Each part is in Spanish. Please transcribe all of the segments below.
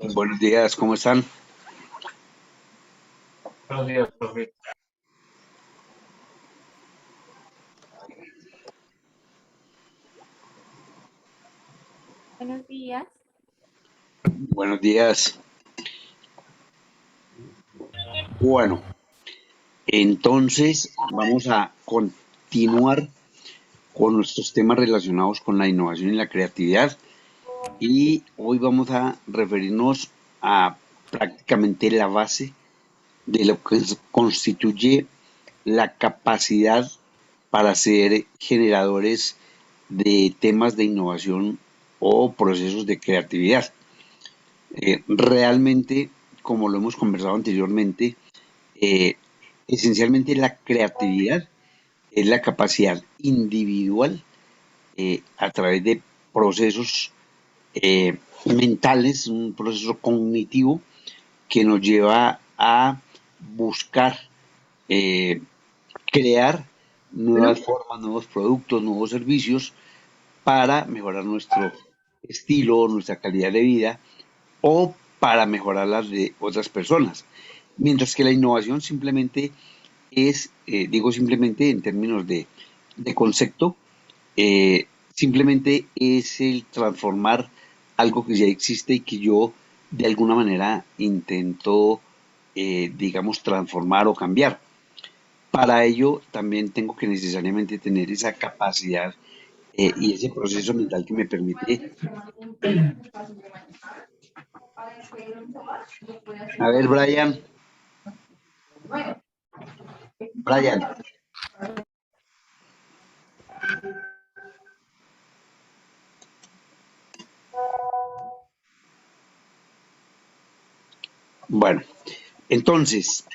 Buenos días, ¿cómo están? Buenos días, profe. Buenos días. Buenos días. Bueno, entonces vamos a continuar con nuestros temas relacionados con la innovación y la creatividad y hoy vamos a referirnos a prácticamente la base de lo que constituye la capacidad para ser generadores de temas de innovación o procesos de creatividad. Realmente, como lo hemos conversado anteriormente, eh, esencialmente la creatividad es la capacidad individual a través de procesos mentales, un proceso cognitivo que nos lleva a buscar eh, crear nuevas formas, nuevos productos, nuevos servicios para mejorar nuestro estilo, nuestra calidad de vida o para mejorar las de otras personas. Mientras que la innovación simplemente es, digo simplemente en términos de concepto, simplemente es el transformar algo que ya existe y que yo de alguna manera intento, digamos, transformar o cambiar. Para ello también tengo que necesariamente tener esa capacidad y ese proceso mental que me permite. A ver, Brian, bueno, entonces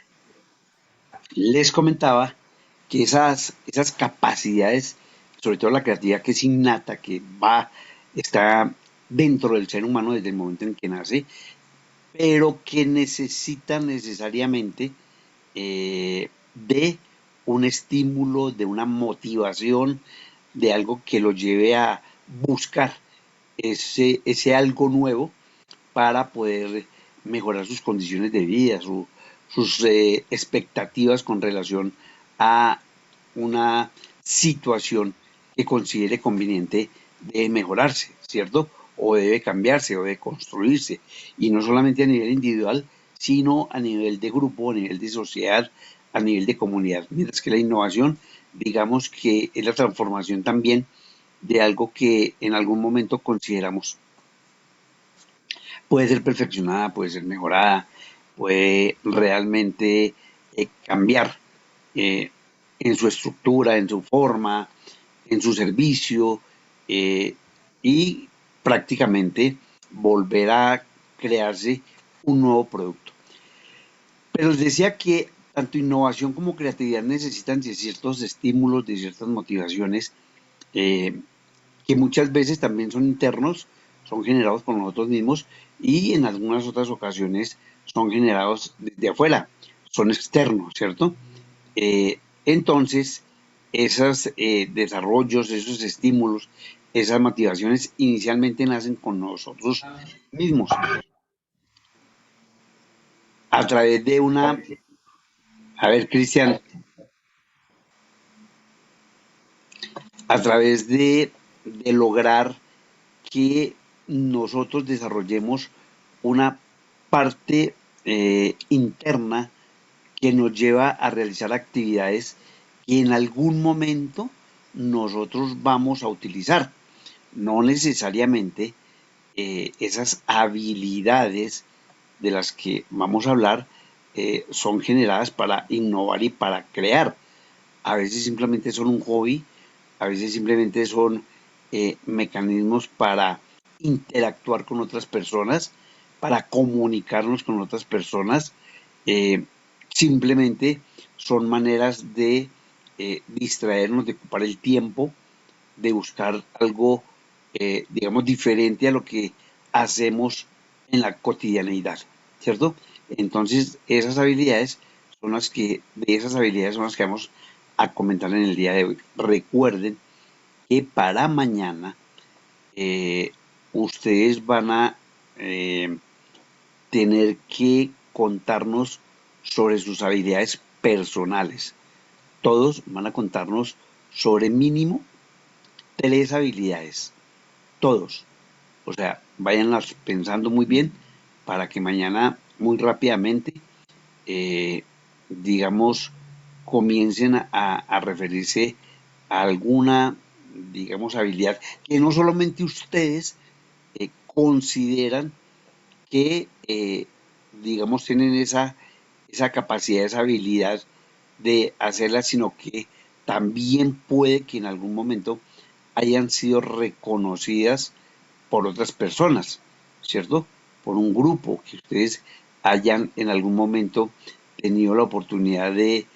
les comentaba que esas capacidades, sobre todo la creatividad que es innata, está dentro del ser humano desde el momento en que nace, pero que necesita necesariamente de un estímulo, de una motivación, de algo que lo lleve a buscar ese algo nuevo para poder mejorar sus condiciones de vida, sus expectativas con relación a una situación que considere conveniente de mejorarse, ¿cierto? O debe cambiarse o debe construirse. Y no solamente a nivel individual, sino a nivel de grupo, a nivel de sociedad, a nivel de comunidad. Mientras que la innovación, digamos que es la transformación también de algo que en algún momento consideramos puede ser perfeccionada, puede ser mejorada, puede realmente cambiar eh, en su estructura, en su forma, en su servicio eh, y prácticamente volver a crearse un nuevo producto. Pero les decía que tanto innovación como creatividad necesitan de ciertos estímulos, de ciertas motivaciones eh, que muchas veces también son internos, son generados por nosotros mismos y en algunas otras ocasiones son generados desde afuera, son externos, ¿cierto? Entonces, esos desarrollos, esos estímulos, esas motivaciones inicialmente nacen con nosotros mismos a través de una, a ver, Cristian, a través de lograr que nosotros desarrollemos una parte interna que nos lleva a realizar actividades que en algún momento nosotros vamos a utilizar. No necesariamente esas habilidades de las que vamos a hablar son generadas para innovar y para crear. A veces simplemente son un hobby, a veces simplemente son mecanismos para interactuar con otras personas, para comunicarnos con otras personas. eh, Simplemente son maneras de distraernos, de ocupar el tiempo, de buscar algo, digamos, diferente a lo que hacemos en la cotidianeidad, ¿cierto? Entonces, de esas habilidades son las que vamos a comentar en el día de hoy. Recuerden que para mañana ustedes van a eh, tener que contarnos sobre sus habilidades personales. Todos van a contarnos sobre mínimo 3 habilidades. Todos. O sea, váyanlas pensando muy bien para que mañana muy rápidamente, eh, digamos, comiencen a referirse a alguna, digamos, habilidad que no solamente ustedes consideran que, digamos, tienen esa capacidad, esa habilidad de hacerla, sino que también puede que en algún momento hayan sido reconocidas por otras personas, ¿cierto? Por un grupo que ustedes hayan en algún momento tenido la oportunidad de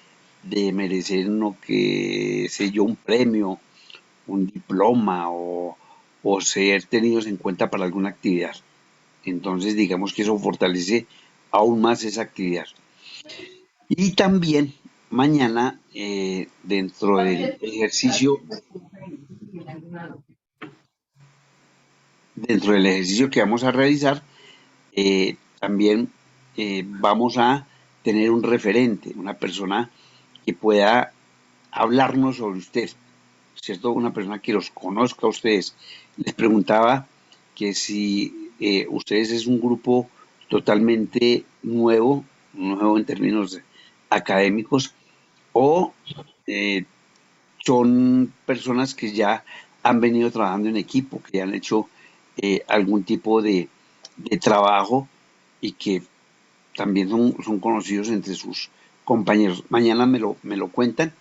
merecer, no que sé yo, un premio, un diploma o ser tenidos en cuenta para alguna actividad. Entonces, digamos que eso fortalece aún más esa actividad. Y también mañana, dentro del ejercicio que vamos a realizar, también vamos a tener un referente, una persona que pueda hablarnos sobre usted, ¿cierto? Una persona que los conozca a ustedes. Les preguntaba que si ustedes es un grupo totalmente nuevo, nuevo en términos académicos, o eh, son personas que ya han venido trabajando en equipo, que ya han hecho algún tipo de trabajo y que también son conocidos entre sus compañeros. Mañana me lo cuentan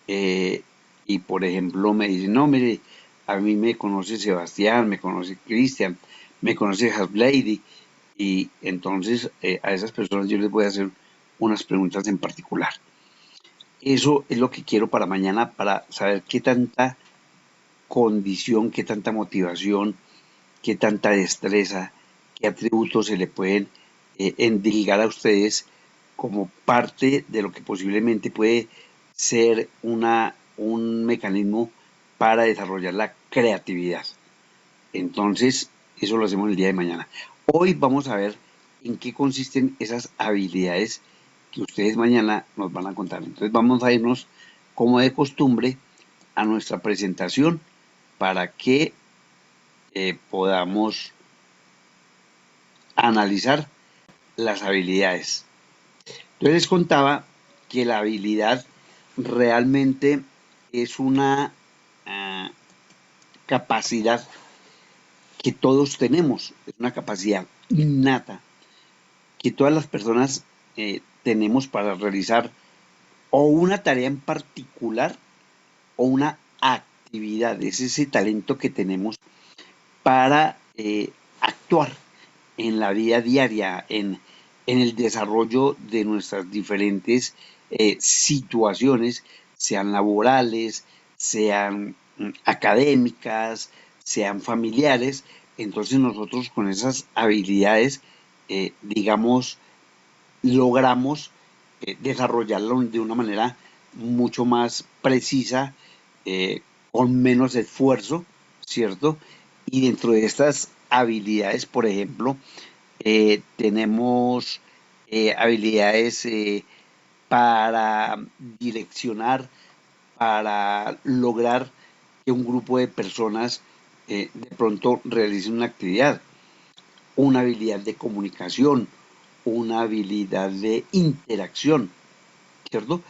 y, por ejemplo, me dicen, no, mire, a mí me conoce Sebastián, me conoce Cristian, me conoce Lady y entonces a esas personas yo les voy a hacer unas preguntas en particular. Eso es lo que quiero para mañana, para saber qué tanta condición, qué tanta motivación, qué tanta destreza, qué atributos se le pueden endilgar a ustedes como parte de lo que posiblemente puede ser un mecanismo para desarrollar la creatividad. Entonces, eso lo hacemos el día de mañana. Hoy vamos a ver en qué consisten esas habilidades que ustedes mañana nos van a contar. Entonces, vamos a irnos, como de costumbre, a nuestra presentación para que podamos analizar las habilidades. Entonces les contaba que la habilidad realmente es una capacidad que todos tenemos, es una capacidad innata que todas las personas tenemos para realizar o una tarea en particular o una actividad. Es ese talento que tenemos para actuar en la vida diaria, en el desarrollo de nuestras diferentes situaciones, sean laborales, sean académicas, sean familiares. Entonces nosotros con esas habilidades, digamos, logramos desarrollarlo de una manera mucho más precisa, con menos esfuerzo, ¿cierto? Y dentro de estas habilidades, por ejemplo, tenemos habilidades para direccionar, para lograr que un grupo de personas de pronto realice una actividad, una habilidad de comunicación, una habilidad de interacción, ¿cierto?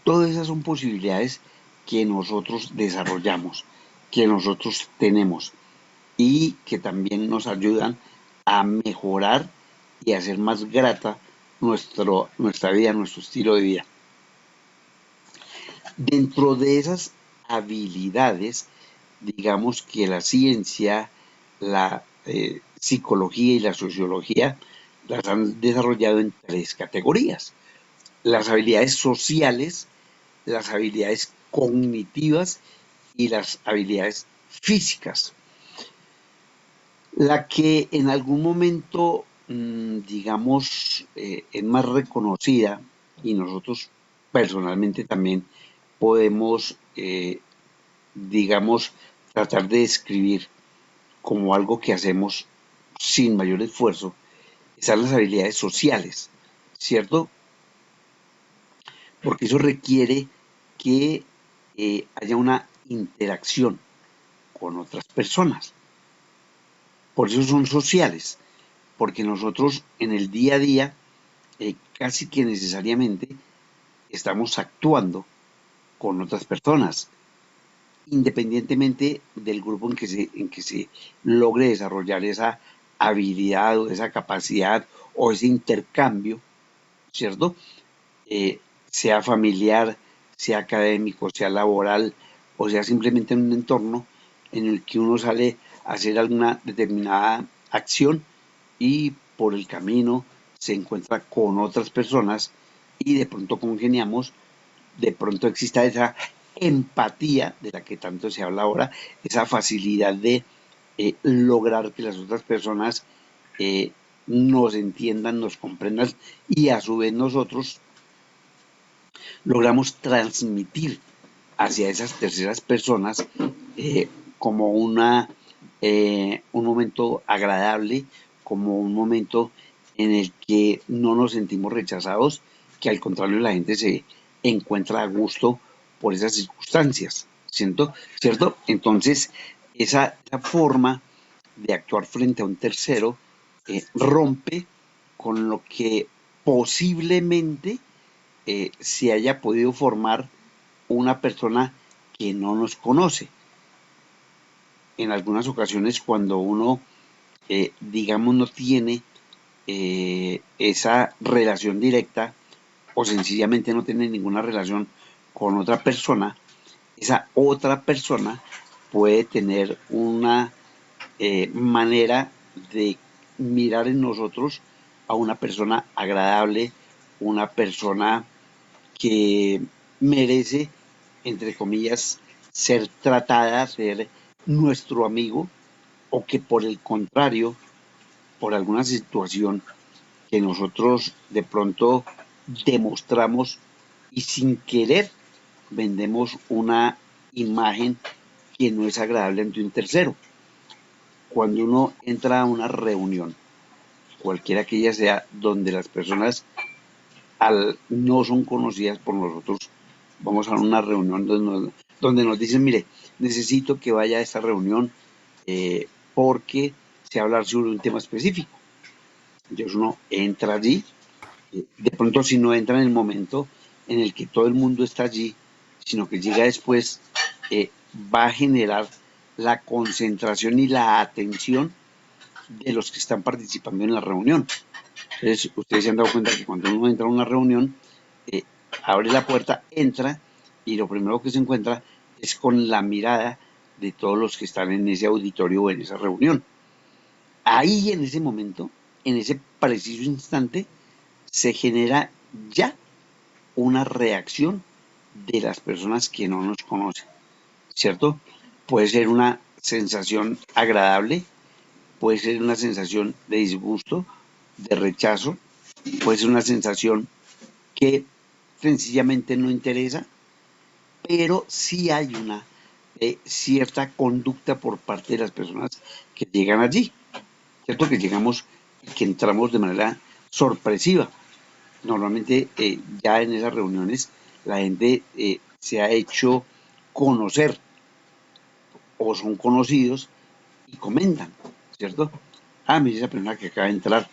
Todas esas son posibilidades que nosotros desarrollamos, que nosotros tenemos y que también nos ayudan a mejorar y a hacer más grata nuestra vida, nuestro estilo de vida. Dentro de esas habilidades, digamos que la ciencia, la psicología y la sociología las han desarrollado en 3 categorías. Las habilidades sociales, las habilidades cognitivas y las habilidades físicas. La que en algún momento, digamos, es más reconocida y nosotros personalmente también podemos, digamos, tratar de describir como algo que hacemos sin mayor esfuerzo, están las habilidades sociales, ¿cierto? Porque eso requiere que haya una interacción con otras personas. Por eso son sociales, porque nosotros en el día a día casi que necesariamente estamos actuando con otras personas, independientemente del grupo en que se logre desarrollar esa habilidad o esa capacidad o ese intercambio, ¿cierto? Sea familiar, sea académico, sea laboral, o sea simplemente en un entorno en el que uno sale a hacer alguna determinada acción y por el camino se encuentra con otras personas y de pronto congeniamos, de pronto exista esa empatía de la que tanto se habla ahora, esa facilidad de lograr que las otras personas nos entiendan, nos comprendan y a su vez nosotros logramos transmitir hacia esas terceras personas como un momento agradable, como un momento en el que no nos sentimos rechazados, que al contrario la gente se encuentra a gusto por esas circunstancias, ¿cierto? ¿Cierto? Entonces, esa forma de actuar frente a un tercero rompe con lo que posiblemente se haya podido formar una persona que no nos conoce. En algunas ocasiones cuando uno, digamos, no tiene esa relación directa o sencillamente no tiene ninguna relación con otra persona, esa otra persona puede tener una manera de mirar en nosotros a una persona agradable, una persona que merece, entre comillas, ser tratada, ser nuestro amigo, o que por el contrario, por alguna situación que nosotros de pronto demostramos y sin querer vendemos una imagen que no es agradable ante un tercero. Cuando uno entra a una reunión, cualquiera que ella sea, donde las personas no son conocidas por nosotros, vamos a una reunión donde nos dicen, mire, necesito que vaya a esta reunión porque se va a hablar sobre un tema específico. Entonces uno entra allí, de pronto si no entra en el momento en el que todo el mundo está allí, sino que llega después, eh, va a generar la concentración y la atención de los que están participando en la reunión. Entonces, ustedes se han dado cuenta que cuando uno entra a una reunión, eh, abre la puerta, entra y lo primero que se encuentra es con la mirada de todos los que están en ese auditorio o en esa reunión. Ahí en ese momento, en ese preciso instante, se genera ya una reacción de las personas que no nos conocen, ¿cierto? Puede ser una sensación agradable, puede ser una sensación de disgusto, de rechazo, puede ser una sensación que sencillamente no interesa, pero sí hay una cierta conducta por parte de las personas que llegan allí, ¿cierto? Que llegamos y que entramos de manera sorpresiva. Normalmente ya en esas reuniones la gente se ha hecho conocer o son conocidos y comentan, ¿cierto? Ah, mire esa persona que acaba de entrar,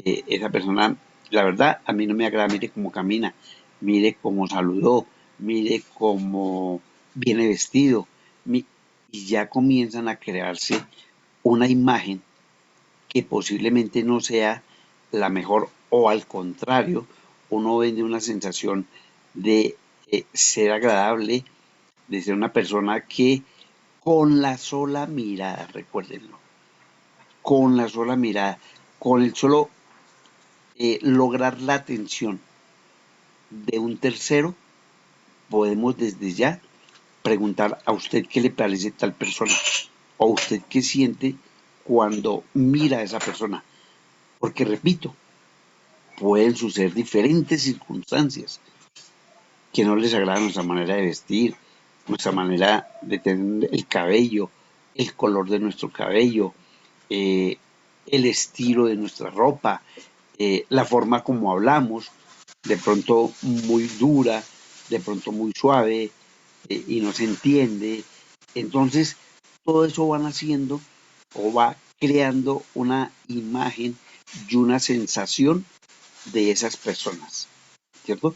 esa persona, la verdad, a mí no me agrada, mire cómo camina, mire cómo saludó, mire cómo viene vestido, y ya comienzan a crearse una imagen que posiblemente no sea la mejor o al contrario, uno vende una sensación de ser agradable, de ser una persona que con la sola mirada, recuérdenlo, con la sola mirada, con el solo lograr la atención de un tercero, podemos desde ya preguntar a usted qué le parece tal persona o usted qué siente cuando mira a esa persona. Porque repito, pueden suceder diferentes circunstancias que no les agrada nuestra manera de vestir, nuestra manera de tener el cabello, el color de nuestro cabello, el estilo de nuestra ropa, la forma como hablamos, de pronto muy dura, de pronto muy suave, y no se entiende. Entonces, todo eso van haciendo o va creando una imagen y una sensación de esas personas, ¿cierto?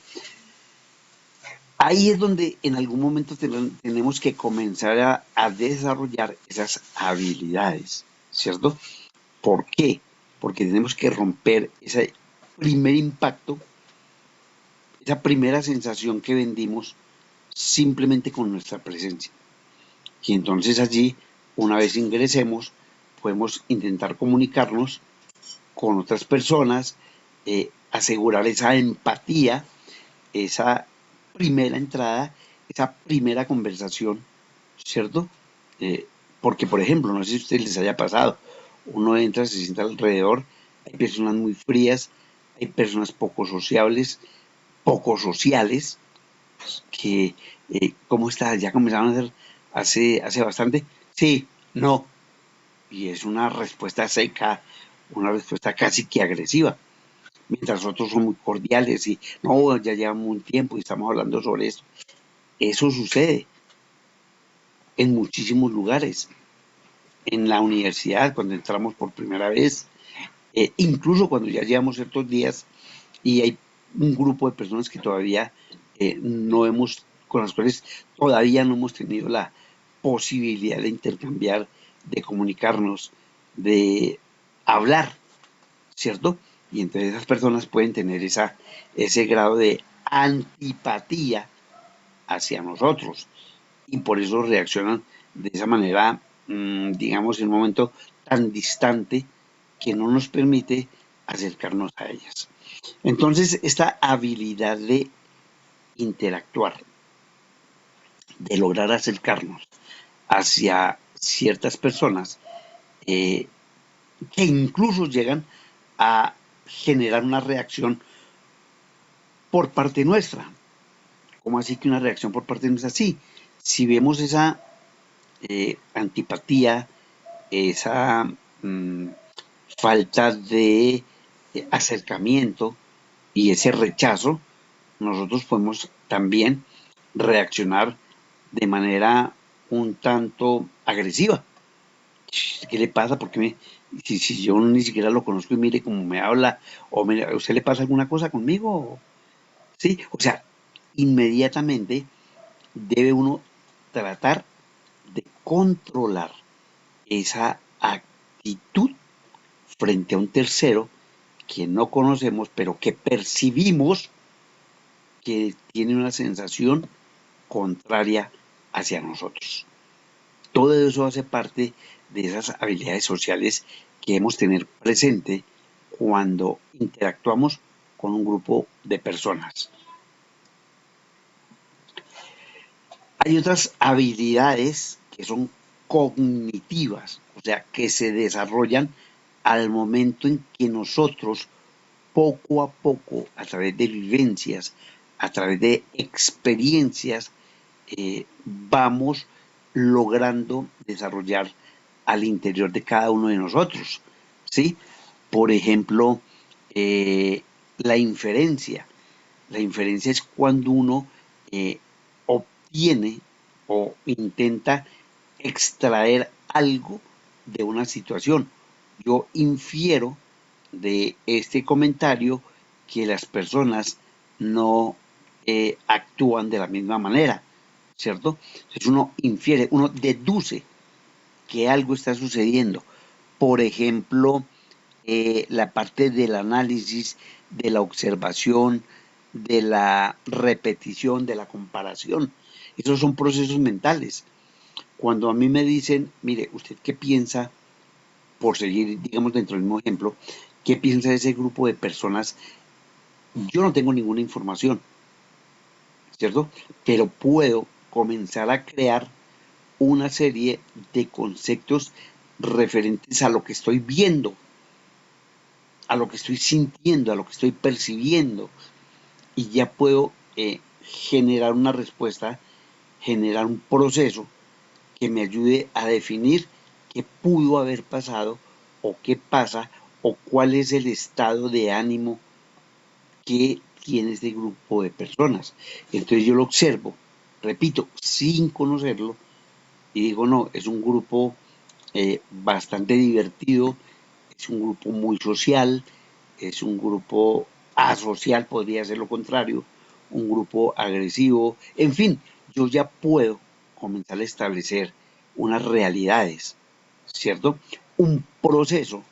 Ahí es donde en algún momento tenemos que comenzar a desarrollar esas habilidades, ¿cierto? ¿Por qué? Porque tenemos que romper ese primer impacto, esa primera sensación que vendimos simplemente con nuestra presencia. Y entonces allí, una vez ingresemos, podemos intentar comunicarnos con otras personas, asegurar esa empatía, esa primera entrada, esa primera conversación, ¿cierto? Eh, Porque, por ejemplo, no sé si a ustedes les haya pasado, uno entra, se sienta alrededor, hay personas muy frías, hay personas poco sociables, poco sociales, que, ¿cómo está? Ya comenzaron a hacer hace bastante. Sí, no. Y es una respuesta seca, una respuesta casi que agresiva. Mientras otros son muy cordiales y no, ya llevamos un tiempo y estamos hablando sobre esto. Eso sucede en muchísimos lugares. En la universidad, cuando entramos por primera vez, incluso cuando ya llevamos ciertos días y hay un grupo de personas que todavía no hemos, con las cuales todavía no hemos tenido la posibilidad de intercambiar, de comunicarnos, de hablar, ¿cierto? Y entre esas personas pueden tener ese grado de antipatía hacia nosotros y por eso reaccionan de esa manera, digamos, en un momento tan distante que no nos permite acercarnos a ellas. Entonces, esta habilidad de interactuar, de lograr acercarnos hacia ciertas personas, eh, que incluso llegan a generar una reacción por parte nuestra. ¿Cómo así que una reacción por parte nuestra? Sí, si vemos esa antipatía, esa mmm, falta de acercamiento y ese rechazo, nosotros podemos también reaccionar de manera un tanto agresiva. ¿Qué le pasa? Porque si yo ni siquiera lo conozco y mire cómo me habla, o mire, ¿a usted le pasa alguna cosa conmigo? Sí, o sea, inmediatamente debe uno tratar de controlar esa actitud frente a un tercero que no conocemos, pero que percibimos que tiene una sensación contraria hacia nosotros. Todo eso hace parte de esas habilidades sociales que debemos tener presente cuando interactuamos con un grupo de personas. Hay otras habilidades que son cognitivas, o sea, que se desarrollan al momento en que nosotros poco a poco, a través de vivencias, a través de experiencias, vamos logrando desarrollar al interior de cada uno de nosotros, ¿sí? Por ejemplo, la inferencia. La inferencia es cuando uno obtiene o intenta extraer algo de una situación. Yo infiero de este comentario que las personas no actúan de la misma manera, ¿cierto? Entonces uno infiere, uno deduce que algo está sucediendo. Por ejemplo, la parte del análisis, de la observación, de la repetición, de la comparación. Esos son procesos mentales. Cuando a mí me dicen, mire, ¿usted qué piensa, por seguir, digamos, dentro del mismo ejemplo, qué piensa de ese grupo de personas? Yo no tengo ninguna información, ¿cierto? Pero puedo comenzar a crear una serie de conceptos referentes a lo que estoy viendo, a lo que estoy sintiendo, a lo que estoy percibiendo, y ya puedo generar una respuesta, generar un proceso que me ayude a definir qué pudo haber pasado o qué pasa o cuál es el estado de ánimo que tiene este grupo de personas. Entonces yo lo observo, repito, sin conocerlo, y digo, no, es un grupo bastante divertido, es un grupo muy social, es un grupo asocial, podría ser lo contrario, un grupo agresivo, en fin, yo ya puedo comenzar a establecer unas realidades, ¿cierto? Un proceso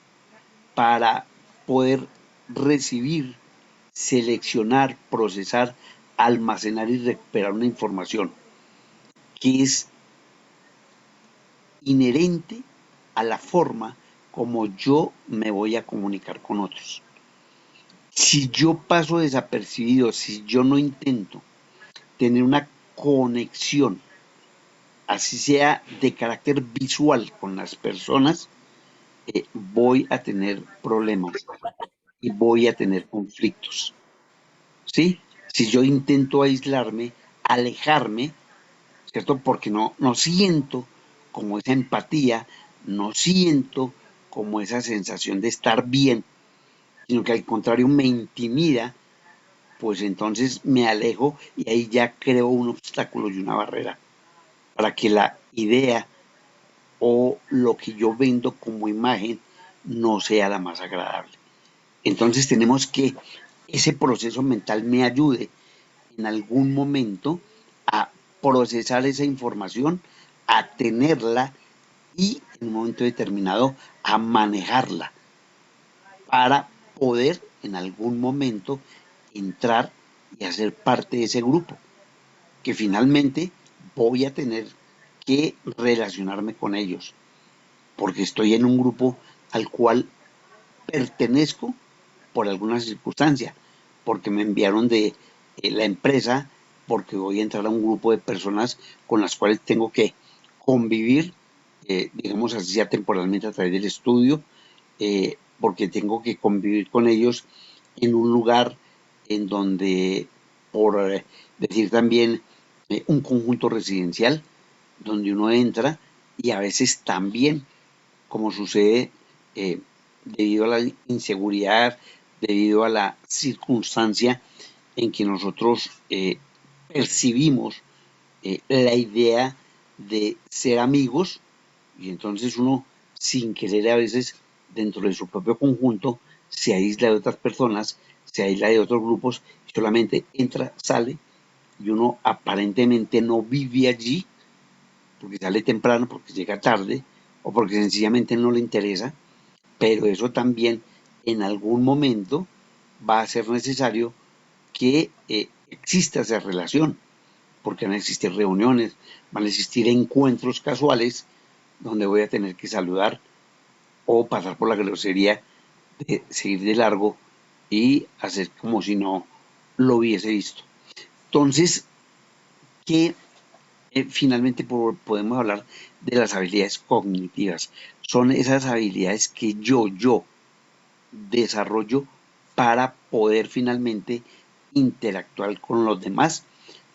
para poder recibir, seleccionar, procesar, almacenar y recuperar una información que es inherente a la forma como yo me voy a comunicar con otros. Si yo paso desapercibido, si yo no intento tener una conexión, así sea de carácter visual con las personas, voy a tener problemas y voy a tener conflictos. ¿Sí? Si yo intento aislarme, alejarme, ¿cierto? Porque no siento como esa empatía, no siento como esa sensación de estar bien, sino que al contrario me intimida, pues entonces me alejo y ahí ya creo un obstáculo y una barrera para que la idea o lo que yo vendo como imagen no sea la más agradable. Entonces tenemos que ese proceso mental me ayude en algún momento a procesar esa información, a tenerla y en un momento determinado a manejarla para poder en algún momento entrar y hacer parte de ese grupo, que finalmente voy a tener que relacionarme con ellos, porque estoy en un grupo al cual pertenezco por alguna circunstancia, porque me enviaron de la empresa, porque voy a entrar a un grupo de personas con las cuales tengo que convivir, digamos así sea temporalmente a través del estudio, porque tengo que convivir con ellos en un lugar en donde, por decir también, un conjunto residencial, donde uno entra y a veces también, como sucede debido a la inseguridad, debido a la circunstancia en que nosotros percibimos la idea de ser amigos y entonces uno sin querer a veces dentro de su propio conjunto se aísla de otras personas, se aísla de otros grupos, solamente entra, sale y uno aparentemente no vive allí porque sale temprano, porque llega tarde o porque sencillamente no le interesa, pero eso también en algún momento va a ser necesario que exista esa relación, porque van a existir reuniones, van a existir encuentros casuales donde voy a tener que saludar o pasar por la grosería de seguir de largo y hacer como si no lo hubiese visto. Entonces, ¿qué finalmente podemos hablar de las habilidades cognitivas? Son esas habilidades que yo desarrollo para poder finalmente interactuar con los demás,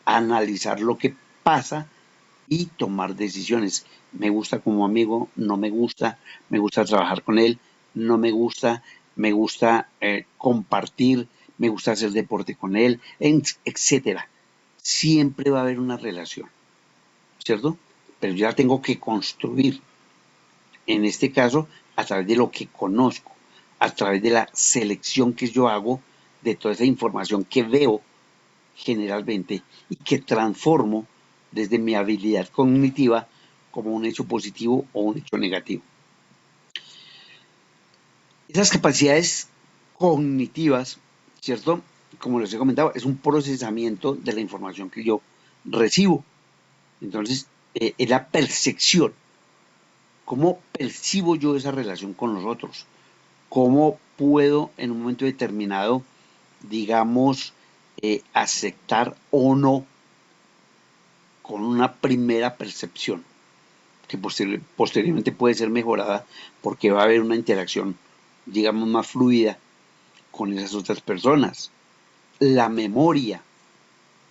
analizar lo que pasa y tomar decisiones. Me gusta como amigo, no me gusta trabajar con él, no me gusta compartir, me gusta hacer deporte con él, etcétera. Siempre va a haber una relación, ¿cierto? Pero yo la tengo que construir, en este caso, a través de lo que conozco, a través de la selección que yo hago de toda esa información que veo generalmente y que transformo desde mi habilidad cognitiva como un hecho positivo o un hecho negativo. Esas capacidades cognitivas, ¿cierto? Como les he comentado, es un procesamiento de la información que yo recibo. Entonces, es la percepción. ¿Cómo percibo yo esa relación con los otros? ¿Cómo puedo en un momento determinado, digamos, aceptar o no con una primera percepción que posteriormente puede ser mejorada porque va a haber una interacción, digamos, más fluida con esas otras personas? La memoria.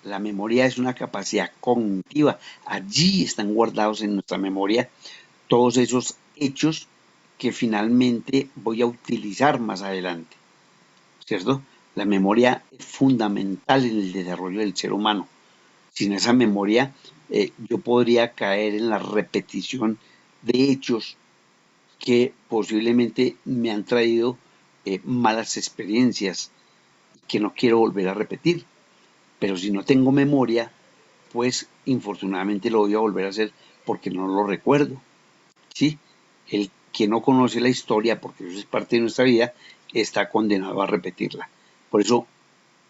La memoria es una capacidad cognitiva. Allí están guardados en nuestra memoria todos esos hechos que finalmente voy a utilizar más adelante, ¿cierto? La memoria es fundamental en el desarrollo del ser humano. Sin esa memoria, yo podría caer en la repetición de hechos que posiblemente me han traído malas experiencias que no quiero volver a repetir. Pero si no tengo memoria, pues infortunadamente lo voy a volver a hacer porque no lo recuerdo. ¿Sí? El que no conoce la historia, porque eso es parte de nuestra vida, está condenado a repetirla. Por eso,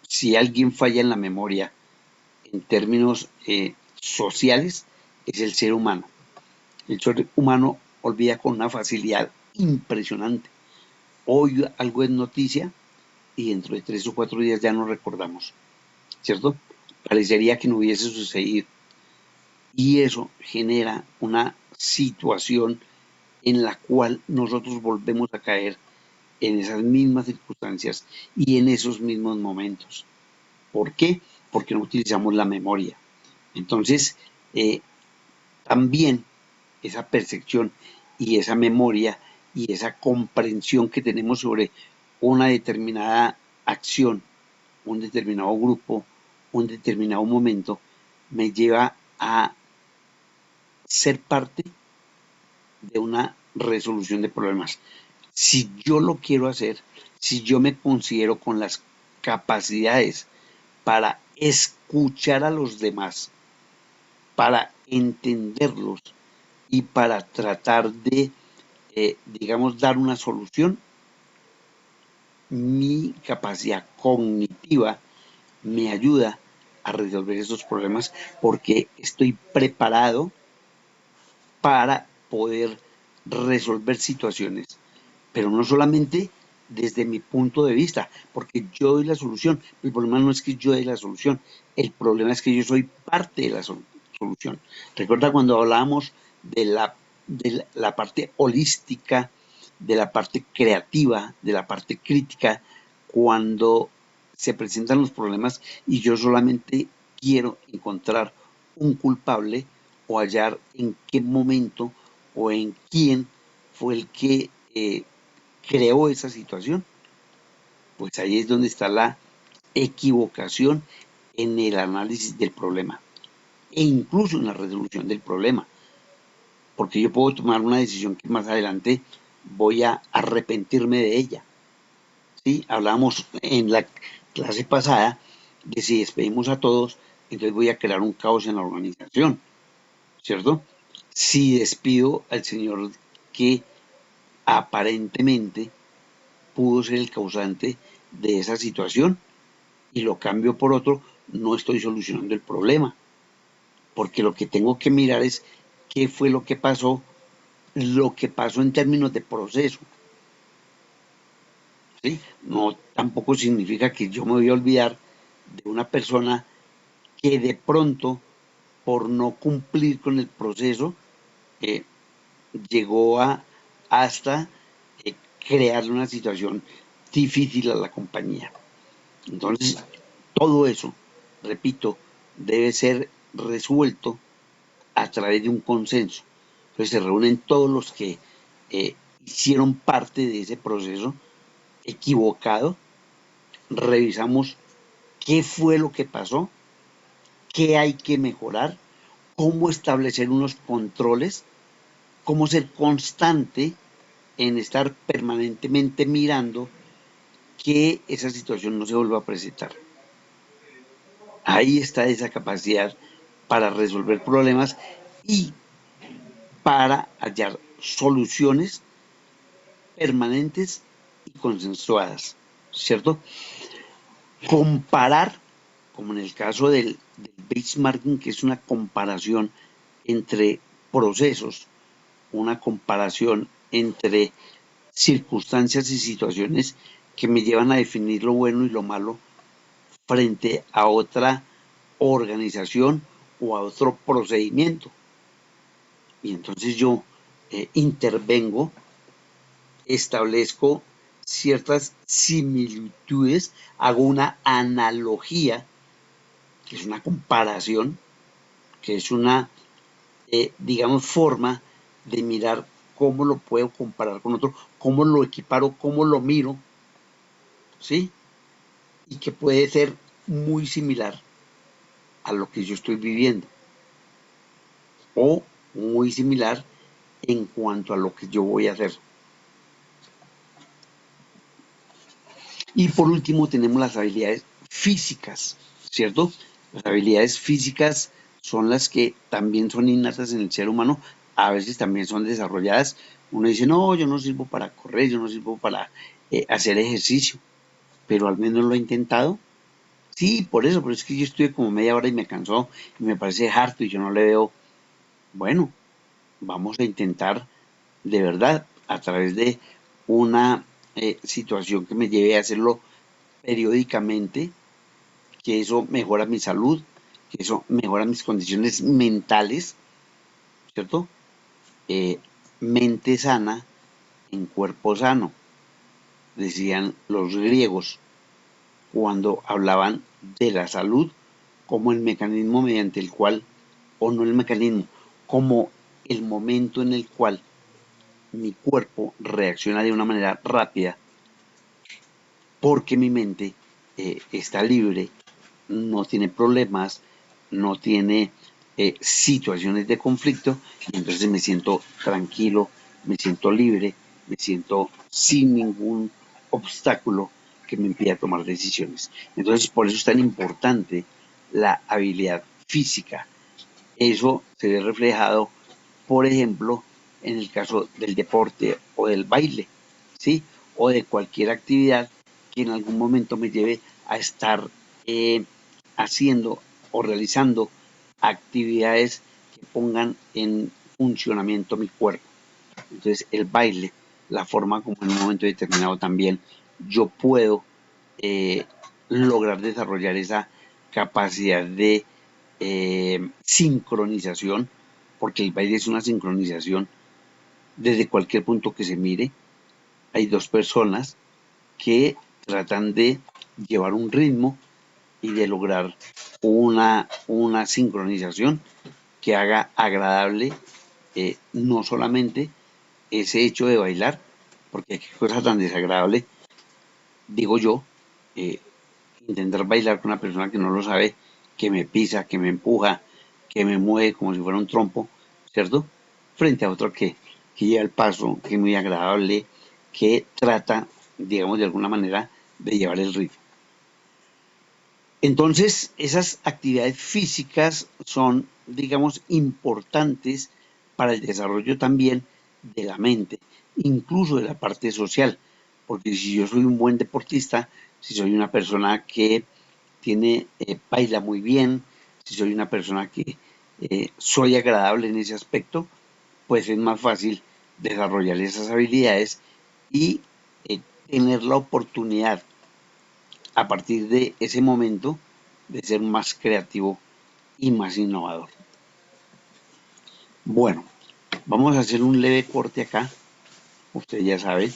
si alguien falla en la memoria en términos sociales, es el ser humano. El ser humano olvida con una facilidad impresionante. Hoy algo es noticia y dentro de 3 o 4 días ya no recordamos, ¿cierto? Parecería que no hubiese sucedido. Y eso genera una situación en la cual nosotros volvemos a caer en esas mismas circunstancias y en esos mismos momentos. ¿Por qué? Porque no utilizamos la memoria. Entonces, también esa percepción y esa memoria y esa comprensión que tenemos sobre una determinada acción, un determinado grupo, un determinado momento, me lleva a ser parte de una resolución de problemas. Si yo lo quiero hacer, si yo me considero con las capacidades para escuchar a los demás, para entenderlos y para tratar de, digamos, dar una solución, mi capacidad cognitiva me ayuda a resolver esos problemas porque estoy preparado para poder resolver situaciones, pero no solamente desde mi punto de vista, porque yo doy la solución. El problema no es que yo dé la solución, el problema es que yo soy parte de la solución. Recuerda cuando hablábamos de la parte holística, de la parte creativa, de la parte crítica, cuando se presentan los problemas y yo solamente quiero encontrar un culpable o hallar en qué momento o en quién fue el que creó esa situación, pues ahí es donde está la equivocación en el análisis del problema e incluso en la resolución del problema, porque yo puedo tomar una decisión que más adelante voy a arrepentirme de ella. ¿Sí? Hablábamos en la clase pasada de si despedimos a todos, entonces voy a crear un caos en la organización, ¿cierto? Si despido al señor que aparentemente pudo ser el causante de esa situación y lo cambio por otro, no estoy solucionando el problema, porque lo que tengo que mirar es qué fue lo que pasó en términos de proceso. ¿Sí? No tampoco significa que yo me voy a olvidar de una persona que de pronto, por no cumplir con el proceso, eh, llegó hasta crearle una situación difícil a la compañía. Entonces, todo eso, repito, debe ser resuelto a través de un consenso. Entonces se reúnen todos los que hicieron parte de ese proceso equivocado, revisamos qué fue lo que pasó, qué hay que mejorar, cómo establecer unos controles, cómo ser constante en estar permanentemente mirando que esa situación no se vuelva a presentar. Ahí está esa capacidad para resolver problemas y para hallar soluciones permanentes y consensuadas, ¿cierto? Comparar, como en el caso del benchmarking, que es una comparación entre procesos, una comparación entre circunstancias y situaciones que me llevan a definir lo bueno y lo malo frente a otra organización o a otro procedimiento. Y entonces yo intervengo, establezco ciertas similitudes, hago una analogía, que es una comparación, que es una, digamos, forma de mirar cómo lo puedo comparar con otro, cómo lo equiparo, cómo lo miro, ¿sí? Y que puede ser muy similar a lo que yo estoy viviendo o muy similar en cuanto a lo que yo voy a hacer. Y por último tenemos las habilidades físicas, ¿cierto? Las habilidades físicas son las que también son innatas en el ser humano, a veces también son desarrolladas. Uno dice, no, yo no sirvo para correr, yo no sirvo para hacer ejercicio, pero al menos lo he intentado. Sí, por eso, pero es que yo estuve como media hora y me cansó y me parece harto y yo no le veo, bueno, vamos a intentar de verdad a través de una situación que me lleve a hacerlo periódicamente, que eso mejora mi salud, que eso mejora mis condiciones mentales, ¿cierto? Mente sana en cuerpo sano, decían los griegos cuando hablaban de la salud como el mecanismo mediante el cual, o no el mecanismo, como el momento en el cual mi cuerpo reacciona de una manera rápida porque mi mente está libre, no tiene problemas, no tiene situaciones de conflicto y entonces me siento tranquilo, me siento libre, me siento sin ningún obstáculo que me impida tomar decisiones. Entonces por eso es tan importante la habilidad física. Eso se ve reflejado, por ejemplo, en el caso del deporte o del baile, ¿sí? O de cualquier actividad que en algún momento me lleve a estar haciendo o realizando actividades que pongan en funcionamiento mi cuerpo. Entonces, el baile, la forma como en un momento determinado también yo puedo eh, lograr desarrollar esa capacidad de sincronización, porque el baile es una sincronización desde cualquier punto que se mire. Hay dos personas que tratan de llevar un ritmo y de lograr una sincronización que haga agradable no solamente ese hecho de bailar, porque qué cosa tan desagradable, digo yo, eh, intentar bailar con una persona que no lo sabe, que me pisa, que me empuja, que me mueve como si fuera un trompo, ¿cierto? Frente a otro que lleva el paso, que es muy agradable, que trata, digamos, de alguna manera de llevar el ritmo. Entonces, esas actividades físicas son, digamos, importantes para el desarrollo también de la mente, incluso de la parte social, porque si yo soy un buen deportista, si soy una persona que baila muy bien, si soy una persona que soy agradable en ese aspecto, pues es más fácil desarrollar esas habilidades y tener la oportunidad a partir de ese momento de ser más creativo y más innovador. Bueno, vamos a hacer un leve corte acá, usted ya sabe,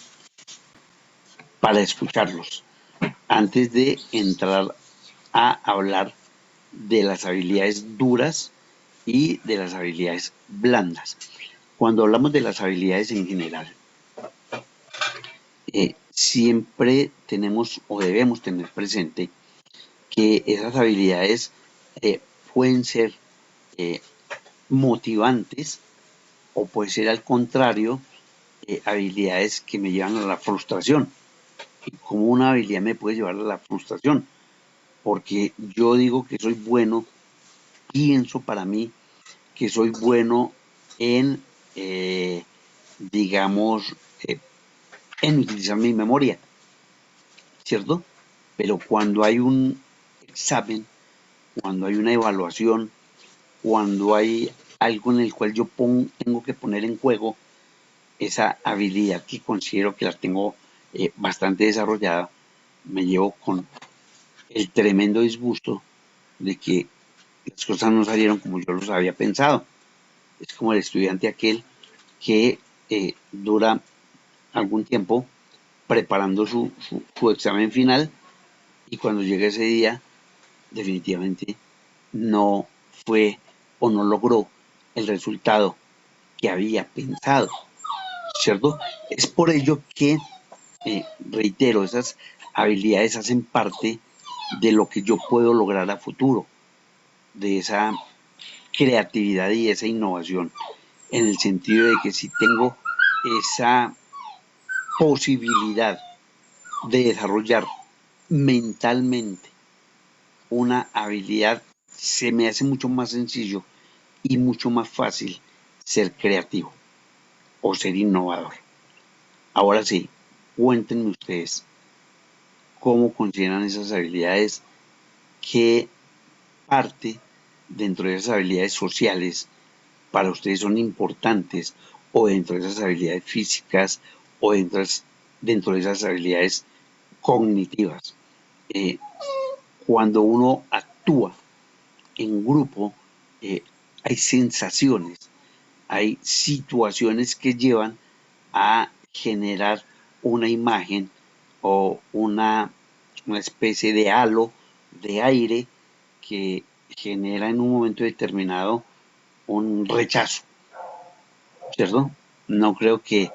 para escucharlos, antes de entrar a hablar de las habilidades duras y de las habilidades blandas. Cuando hablamos de las habilidades en general, siempre tenemos o debemos tener presente que esas habilidades pueden ser eh, motivantes o puede ser al contrario habilidades que me llevan a la frustración. Y como una habilidad me puede llevar a la frustración, porque yo digo que soy bueno, pienso para mí que soy bueno en, digamos, en utilizar mi memoria, ¿cierto? Pero cuando hay un examen, cuando hay una evaluación, cuando hay algo en el cual tengo que poner en juego esa habilidad que considero que la tengo bastante desarrollada, me llevo con el tremendo disgusto de que las cosas no salieron como yo los había pensado. Es como el estudiante aquel que dura algún tiempo preparando su examen final y cuando llega ese día definitivamente no fue o no logró el resultado que había pensado. ¿cierto? Es por ello que, reitero, esas habilidades hacen parte de lo que yo puedo lograr a futuro, de esa creatividad y esa innovación, en el sentido de que si tengo esa posibilidad de desarrollar mentalmente una habilidad, se me hace mucho más sencillo y mucho más fácil ser creativo o ser innovador. Ahora sí, cuéntenme ustedes cómo consideran esas habilidades, qué parte dentro de esas habilidades sociales para ustedes son importantes, o dentro de esas habilidades físicas, o dentro de esas habilidades cognitivas. Eh, Cuando uno actúa en grupo, eh, hay sensaciones, hay situaciones que llevan a generar una imagen o una especie de halo de aire que genera en un momento determinado un rechazo, ¿cierto? No creo que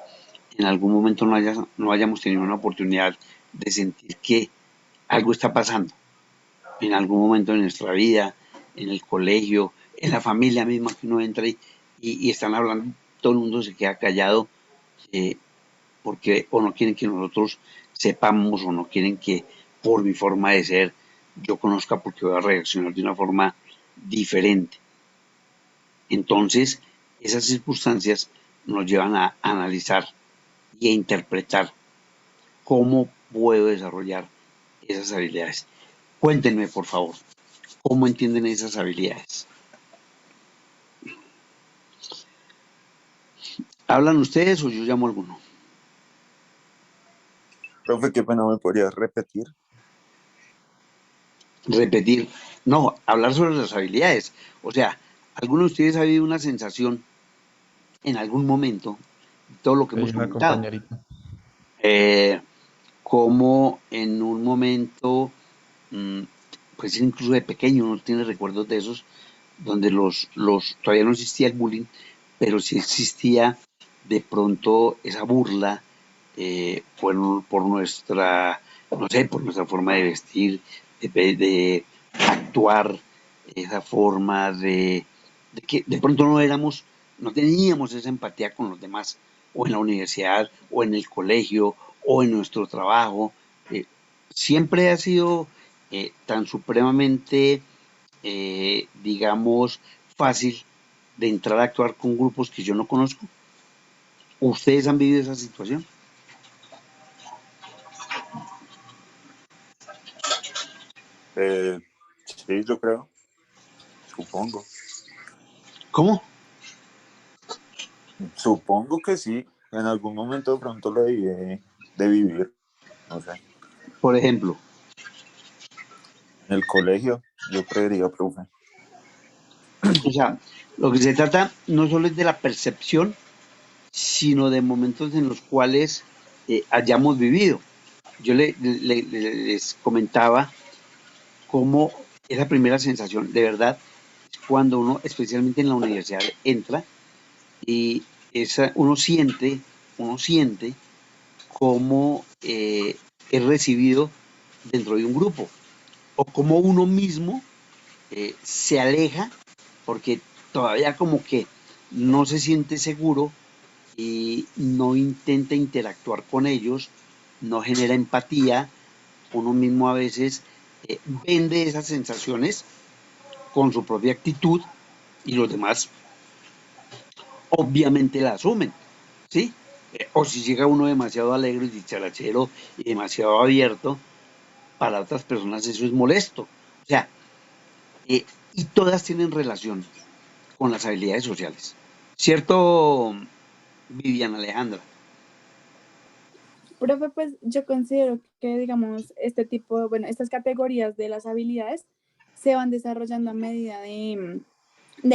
en algún momento no hayamos tenido una oportunidad de sentir que algo está pasando en algún momento de nuestra vida, en el colegio, en la familia misma que uno entra y están hablando, todo el mundo se queda callado, eh, porque o no quieren que nosotros sepamos o no quieren que por mi forma de ser yo conozca porque voy a reaccionar de una forma diferente. Entonces, esas circunstancias nos llevan a analizar y a interpretar cómo puedo desarrollar esas habilidades. Cuéntenme, por favor, cómo entienden esas habilidades. ¿Hablan ustedes o yo llamo a alguno? Profe, qué pena, ¿me podrías repetir? Repetir, no, hablar sobre las habilidades. O sea, ¿alguno de ustedes ha habido una sensación en algún momento, todo lo que Hay hemos una comentado, compañerita. eh, como en un momento, mm, pues incluso de pequeño, uno tiene recuerdos de esos, donde todavía no existía el bullying, pero sí existía de pronto esa burla, por nuestra, no sé, por nuestra forma de vestir, de actuar, esa forma de que de pronto no teníamos esa empatía con los demás, o en la universidad, o en el colegio, o en nuestro trabajo. eh, Siempre ha sido tan supremamente, digamos, fácil de entrar a actuar con grupos que yo no conozco. ¿Ustedes han vivido esa situación? Eh, sí, yo creo, supongo. ¿Cómo? Supongo que sí, en algún momento de pronto lo debí de vivir, no sé. Por ejemplo, En el colegio, yo creería, profe. o sea, lo que se trata no solo es de la percepción, sino de momentos en los cuales hayamos vivido. Yo les comentaba cómo esa primera sensación, de verdad, es cuando uno, especialmente en la universidad, entra y uno siente cómo es recibido dentro de un grupo o cómo uno mismo se aleja porque todavía como que no se siente seguro y no intenta interactuar con ellos, no genera empatía, uno mismo a veces vende esas sensaciones con su propia actitud y los demás obviamente la asumen, ¿sí? O si llega uno demasiado alegre y dicharachero y demasiado abierto, para otras personas eso es molesto. O sea, y todas tienen relación con las habilidades sociales. ¿Cierto, Viviana Alejandra? Profe, pues yo considero que, digamos, este tipo, bueno, estas categorías de las habilidades se van desarrollando a medida de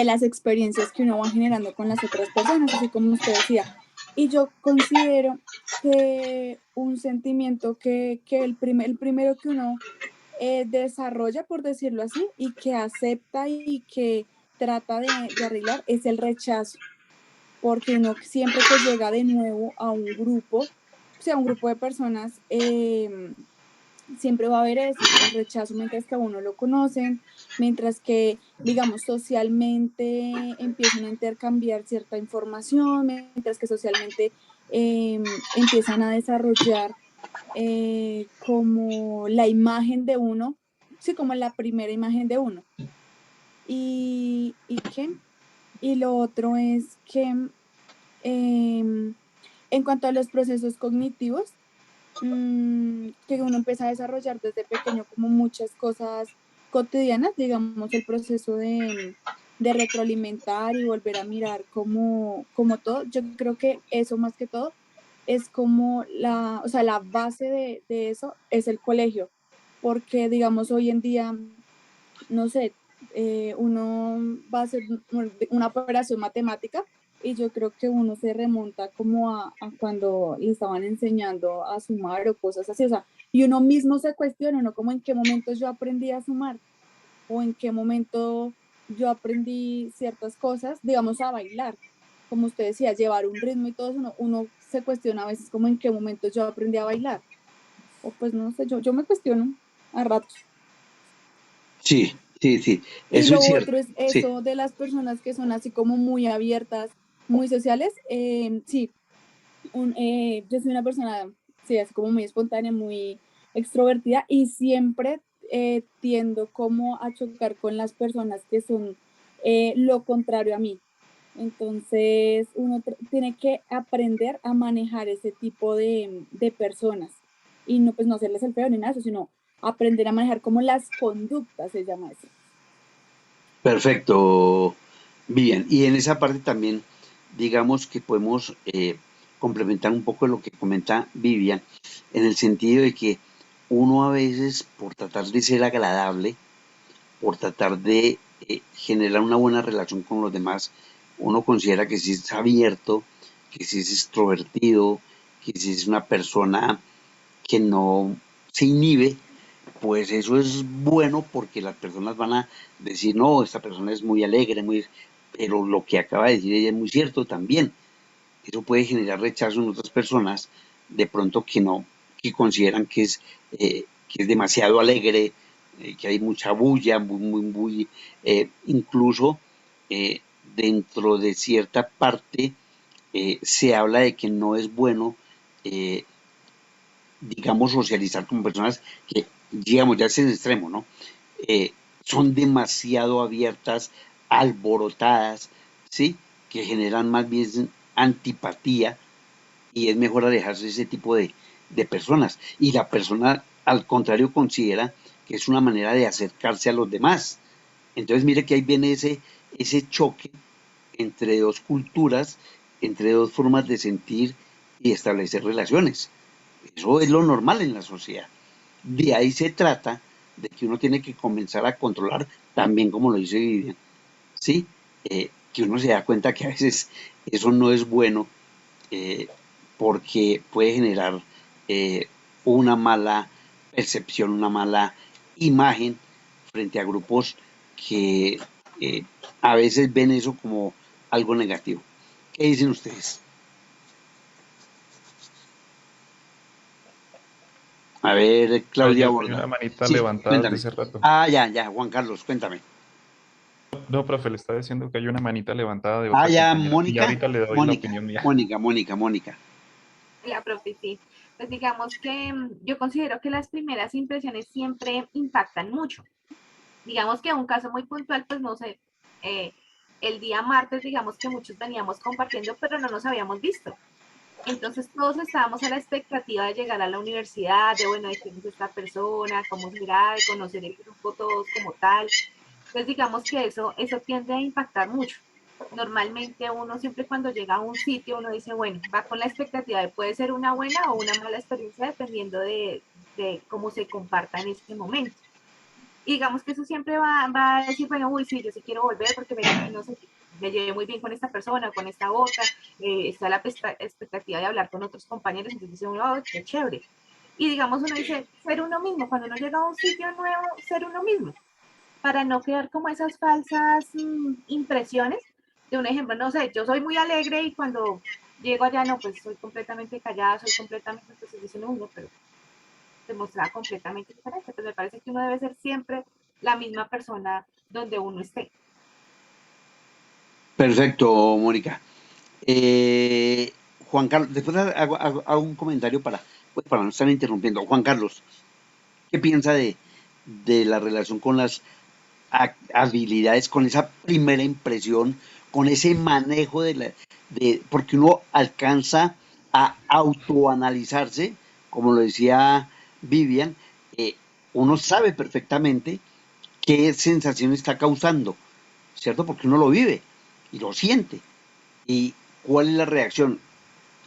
las experiencias que uno va generando con las otras personas, así como usted decía. Y yo considero que un sentimiento que el primero que uno desarrolla, por decirlo así, y que acepta y que trata de arreglar es el rechazo. porque uno siempre que llega de nuevo a un grupo, o sea, un grupo de personas, siempre va a haber eso, el rechazo mientras que a uno lo conocen, mientras que, digamos, socialmente empiezan a intercambiar cierta información, mientras que socialmente empiezan a desarrollar como la imagen de uno, sí, como la primera imagen de uno. ¿Y qué? Y lo otro es que en cuanto a los procesos cognitivos, que uno empieza a desarrollar desde pequeño como muchas cosas cotidianas, digamos, el proceso de retroalimentar y volver a mirar como todo. Yo creo que eso más que todo es como o sea, la base de eso es el colegio, porque digamos hoy en día, no sé, uno va a hacer una operación matemática y yo creo que uno se remonta como a cuando le estaban enseñando a sumar o cosas así, o sea, y uno mismo se cuestiona, ¿no? Como en qué momento yo aprendí a sumar o en qué momento yo aprendí ciertas cosas, digamos, a bailar. Como usted decía, llevar un ritmo y todo eso, uno se cuestiona a veces como en qué momento yo aprendí a bailar. O pues no sé, yo me cuestiono a ratos. Sí, sí, sí, Y eso es lo cierto. otro es Sí, eso de las personas que son así como muy abiertas, muy sociales. Sí, yo soy una persona, sí, así como muy espontánea, muy extrovertida y siempre tiendo como a chocar con las personas que son lo contrario a mí. Entonces, uno tiene que aprender a manejar ese tipo de personas y no, pues no hacerles el feo ni nada, sino aprender a manejar como las conductas, se llama eso. perfecto, Vivian. Y en esa parte también, digamos que podemos complementar un poco lo que comenta Vivian, en el sentido de que uno a veces, por tratar de ser agradable, por tratar de generar una buena relación con los demás, uno considera que si es abierto, que si es extrovertido, que si es una persona que no se inhibe, pues eso es bueno porque las personas van a decir, no, esta persona es muy alegre, muy... pero lo que acaba de decir ella es muy cierto también. Eso puede generar rechazo en otras personas, de pronto que no, que consideran que es demasiado alegre, que hay mucha bulla, incluso eh, dentro de cierta parte se habla de que no es bueno eh, digamos, socializar con personas que, digamos, ya es el extremo, ¿no? Eh, Son demasiado abiertas, alborotadas, ¿sí? Que generan más bien antipatía y es mejor alejarse de ese tipo de personas. Y la persona, al contrario, considera que es una manera de acercarse a los demás. Entonces, mire que ahí viene ese choque entre dos culturas, entre dos formas de sentir y establecer relaciones. Eso es lo normal en la sociedad. De ahí se trata de que uno tiene que comenzar a controlar, también como lo dice Vivian, ¿sí? Que uno se da cuenta que a veces eso no es bueno eh, porque puede generar eh, una mala percepción, una mala imagen frente a grupos que eh, a veces ven eso como algo negativo. ¿Qué dicen ustedes? A ver, No, Claudia yo Borda. una manita Sí, levantada desde cuéntame. hace rato. Ah, ya, ya, Juan Carlos, cuéntame. No, profe, le está diciendo que hay una manita levantada de Ah, otra ya, compañera y Mónica, ahorita le doy la Mónica, opinión mía. Mónica, Mónica, Mónica. La profe, sí. Pues digamos que yo considero que las primeras impresiones siempre impactan mucho. Digamos que un caso muy puntual, pues no sé, eh, el día martes, digamos que muchos veníamos compartiendo, pero no nos habíamos visto. Entonces todos estábamos a la expectativa de llegar a la universidad, de bueno, de quién es esta persona, cómo será, de conocer el grupo todos como tal. Entonces digamos que eso tiende a impactar mucho. Normalmente uno siempre cuando llega a un sitio, uno dice, bueno, va con la expectativa de puede ser una buena o una mala experiencia dependiendo de cómo se comparta en ese momento. Y digamos que eso siempre va a decir, bueno, uy, sí, yo sí quiero volver porque no sé, me llevé muy bien con esta persona, con esta otra, está la expectativa de hablar con otros compañeros, entonces dice uno, oh, qué chévere. Y digamos, uno dice, ser uno mismo, cuando uno llega a un sitio nuevo, ser uno mismo, para no crear como esas falsas impresiones de un ejemplo, no sé, yo soy muy alegre y cuando llego allá, no, pues soy completamente callada, soy completamente, pues dicen uno, pero se mostraba completamente diferente. Pues me parece que uno debe ser siempre la misma persona donde uno esté. Perfecto, Mónica. Eh, Juan Carlos, después hago un comentario pues, para no estar interrumpiendo. Juan Carlos, ¿qué piensa de la relación con las habilidades, con esa primera impresión, con ese manejo porque uno alcanza a autoanalizarse, como lo decía Vivian, eh, uno sabe perfectamente qué sensación está causando, ¿cierto? Porque uno lo vive y lo siente. ¿Y cuál es la reacción?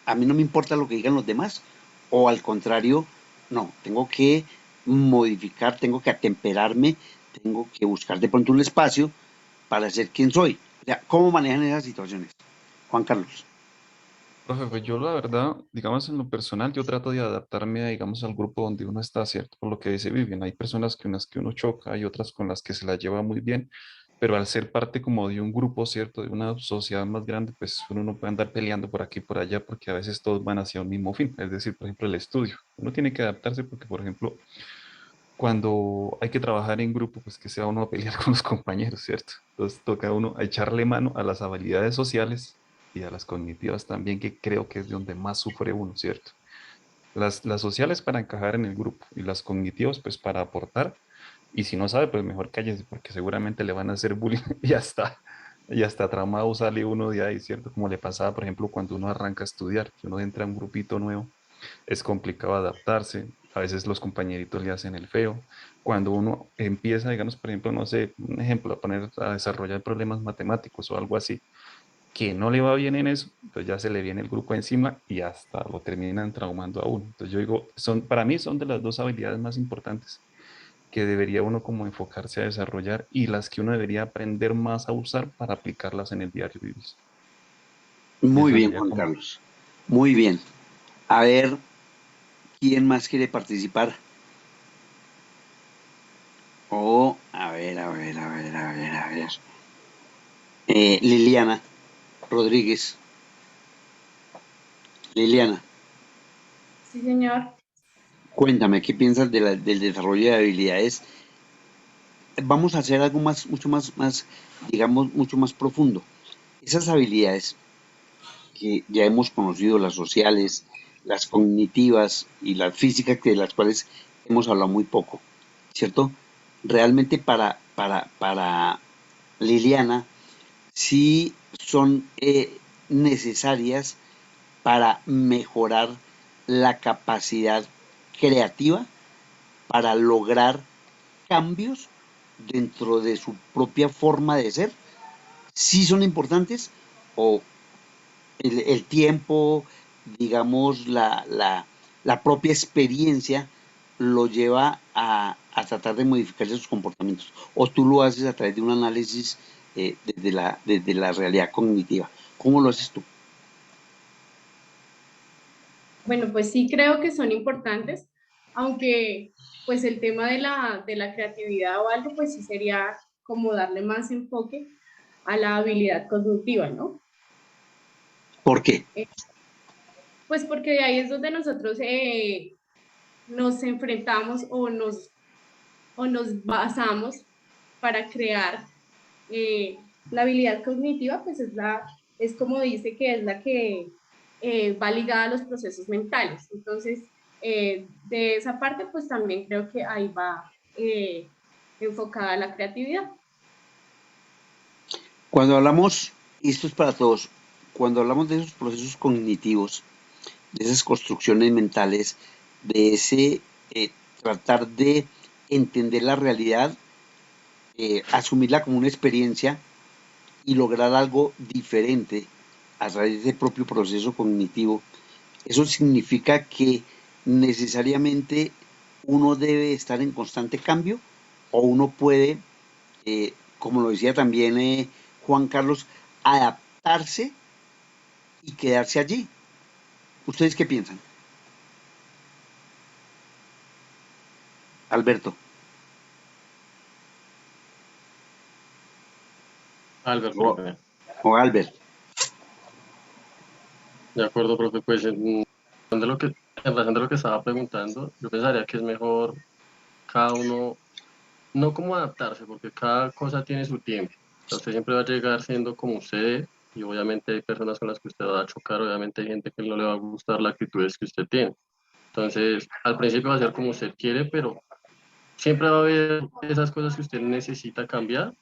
A mí no me importa lo que digan los demás, o al contrario, no, tengo que modificar, tengo que atemperarme, tengo que buscar de pronto un espacio para ser quien soy. O sea, ¿cómo manejan esas situaciones? Juan Carlos. Profe, pues yo la verdad, digamos en lo personal, yo trato de adaptarme, digamos, al grupo donde uno está, ¿cierto? Por lo que dice Vivian, hay personas que unas que uno choca, hay otras con las que se la lleva muy bien, pero al ser parte como de un grupo, ¿cierto? De una sociedad más grande, pues uno no puede andar peleando por aquí y por allá porque a veces todos van hacia un mismo fin, es decir, por ejemplo, el estudio. Uno tiene que adaptarse porque, por ejemplo, cuando hay que trabajar en grupo, pues que sea uno a pelear con los compañeros, ¿cierto? Entonces toca uno a echarle mano a las habilidades sociales y a las cognitivas también, que creo que es de donde más sufre uno, ¿cierto? Las sociales para encajar en el grupo y las cognitivas pues para aportar. Y si no sabe, pues mejor cállese porque seguramente le van a hacer bullying y hasta traumado sale uno de ahí, ¿cierto? Como le pasaba, por ejemplo, cuando uno arranca a estudiar, que uno entra a un grupito nuevo, es complicado adaptarse, a veces los compañeritos le hacen el feo. Cuando uno empieza, digamos, por ejemplo, no sé, un ejemplo, a poner a desarrollar problemas matemáticos o algo así, que no le va bien en eso, pues ya se le viene el grupo encima y hasta lo terminan traumando a uno. Entonces yo digo, para mí son de las dos habilidades más importantes que debería uno como enfocarse a desarrollar y las que uno debería aprender más a usar para aplicarlas en el diario vivir. Muy Eso bien, sería Juan como, Carlos. Muy bien. A ver, ¿quién más quiere participar? A ver, a ver, a ver, a ver, a ver. Liliana Rodríguez. Liliana, Sí, señor. cuéntame, ¿qué piensas del desarrollo de habilidades? Vamos a hacer algo digamos, mucho más profundo. Esas habilidades que ya hemos conocido, las sociales, las cognitivas y las físicas, de las cuales hemos hablado muy poco, ¿cierto? Realmente para Liliana sí son necesarias para mejorar la capacidad creativa, para lograr cambios dentro de su propia forma de ser, sí son importantes o el tiempo, digamos, la propia experiencia lo lleva a tratar de modificar esos comportamientos. O tú lo haces a través de un análisis desde la realidad cognitiva. ¿Cómo lo haces tú? Bueno, pues sí creo que son importantes, aunque pues el tema de la creatividad o algo, pues sí sería como darle más enfoque a la habilidad cognitiva, ¿no? ¿Por qué? Eh, pues porque de ahí es donde nosotros nos enfrentamos o nos basamos para crear la habilidad cognitiva, pues es como dice que es la que va ligada a los procesos mentales. Entonces, de esa parte, pues también creo que ahí va enfocada la creatividad. Cuando hablamos, y esto es para todos, cuando hablamos de esos procesos cognitivos, de esas construcciones mentales, de ese tratar de entender la realidad, asumirla como una experiencia y lograr algo diferente a través de ese propio proceso cognitivo, eso significa que necesariamente uno debe estar en constante cambio o uno puede, como lo decía también Juan Carlos, adaptarse y quedarse allí. ¿Ustedes qué piensan? Alberto. Albert, Oh, profe. O Albert. De acuerdo, profe, pues en razón de lo que estaba preguntando, yo pensaría que es mejor cada uno, no como adaptarse, porque cada cosa tiene su tiempo. O sea, usted siempre va a llegar siendo como usted es, y obviamente hay personas con las que usted va a chocar, obviamente hay gente que no le va a gustar las actitudes que usted tiene. Entonces, al principio va a ser como usted quiere, pero siempre va a haber esas cosas que usted necesita cambiar,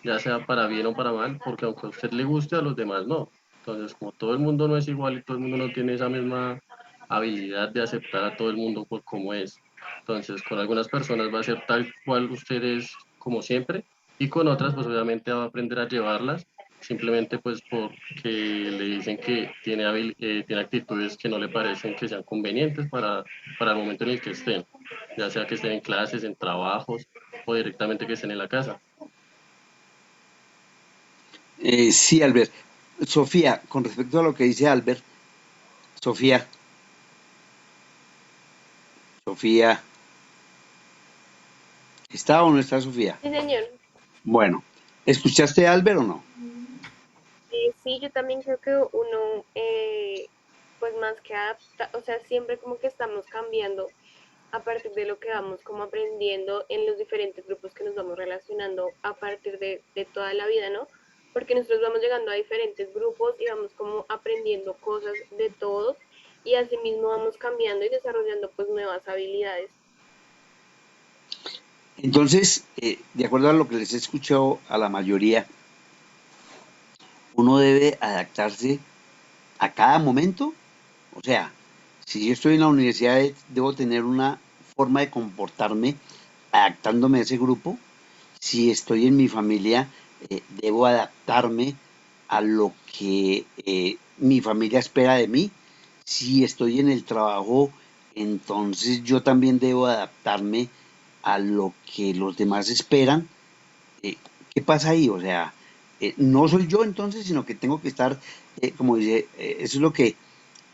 ya sea para bien o para mal, porque aunque a usted le guste, a los demás no. Entonces, como todo el mundo no es igual y todo el mundo no tiene esa misma habilidad de aceptar a todo el mundo por cómo es. Entonces, con algunas personas va a ser tal cual usted es como siempre, y con otras, pues obviamente va a aprender a llevarlas, simplemente pues porque le dicen que tiene actitudes que no le parecen que sean convenientes para el momento en el que estén, ya sea que estén en clases, en trabajos o directamente que estén en la casa. Sí, Albert. Sofía, con respecto a lo que dice Albert, Sofía, Sofía, ¿está o no está Sofía? Sí, señor. Bueno, ¿escuchaste a Albert o no? Sí, yo también creo que uno, pues más que adapta, o sea, siempre como que estamos cambiando a partir de lo que vamos como aprendiendo en los diferentes grupos que nos vamos relacionando a partir de toda la vida, ¿no? Porque nosotros vamos llegando a diferentes grupos y vamos como aprendiendo cosas de todos y asimismo vamos cambiando y desarrollando pues nuevas habilidades. Entonces, de acuerdo a lo que les he escuchado a la mayoría, uno debe adaptarse a cada momento. O sea, si yo estoy en la universidad, debo tener una forma de comportarme adaptándome a ese grupo. Si estoy en mi familia, debo adaptarme a lo que mi familia espera de mí. Si estoy en el trabajo, entonces yo también debo adaptarme a lo que los demás esperan. eh, ¿Qué pasa ahí? O sea, no soy yo entonces, sino que tengo que estar, como dice, eso es lo que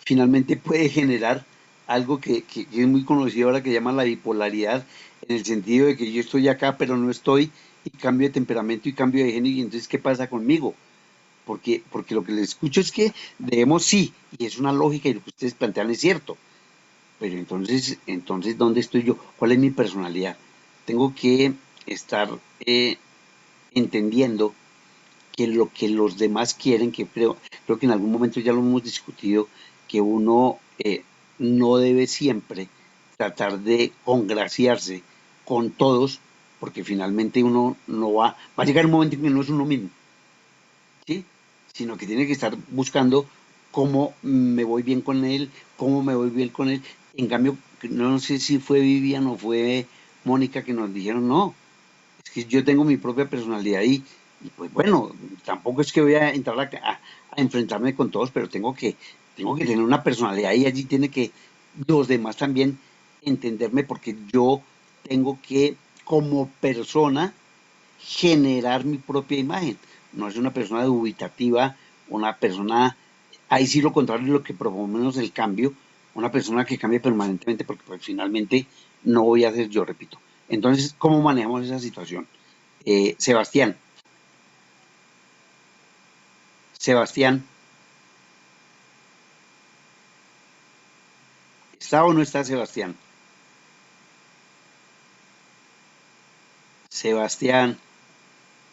finalmente puede generar algo que es muy conocido ahora que llaman la bipolaridad, en el sentido de que yo estoy acá pero no estoy, y cambio de temperamento y cambio de género, y entonces ¿qué pasa conmigo? Porque lo que les escucho es que debemos sí, y es una lógica y lo que ustedes plantean es cierto, pero entonces ¿dónde estoy yo? ¿Cuál es mi personalidad? Tengo que estar entendiendo que lo que los demás quieren, que creo que en algún momento ya lo hemos discutido, que uno no debe siempre tratar de congraciarse con todos, porque finalmente uno no va a llegar un momento en que no es uno mismo, ¿sí? Sino que tiene que estar buscando cómo me voy bien con él, cómo me voy bien con él. En cambio, no sé si fue Vivian o fue Mónica que nos dijeron, no, es que yo tengo mi propia personalidad y pues bueno, tampoco es que voy a entrar a enfrentarme con todos, pero tengo que tener una personalidad y allí tiene que los demás también entenderme porque yo tengo que como persona generar mi propia imagen. No es una persona dubitativa, una persona, ahí sí lo contrario es lo que proponemos el cambio, una persona que cambie permanentemente porque pues, finalmente no voy a ser yo, repito. Entonces, ¿cómo manejamos esa situación? Sebastián, Sebastián, ¿está o no está Sebastián? Sebastián,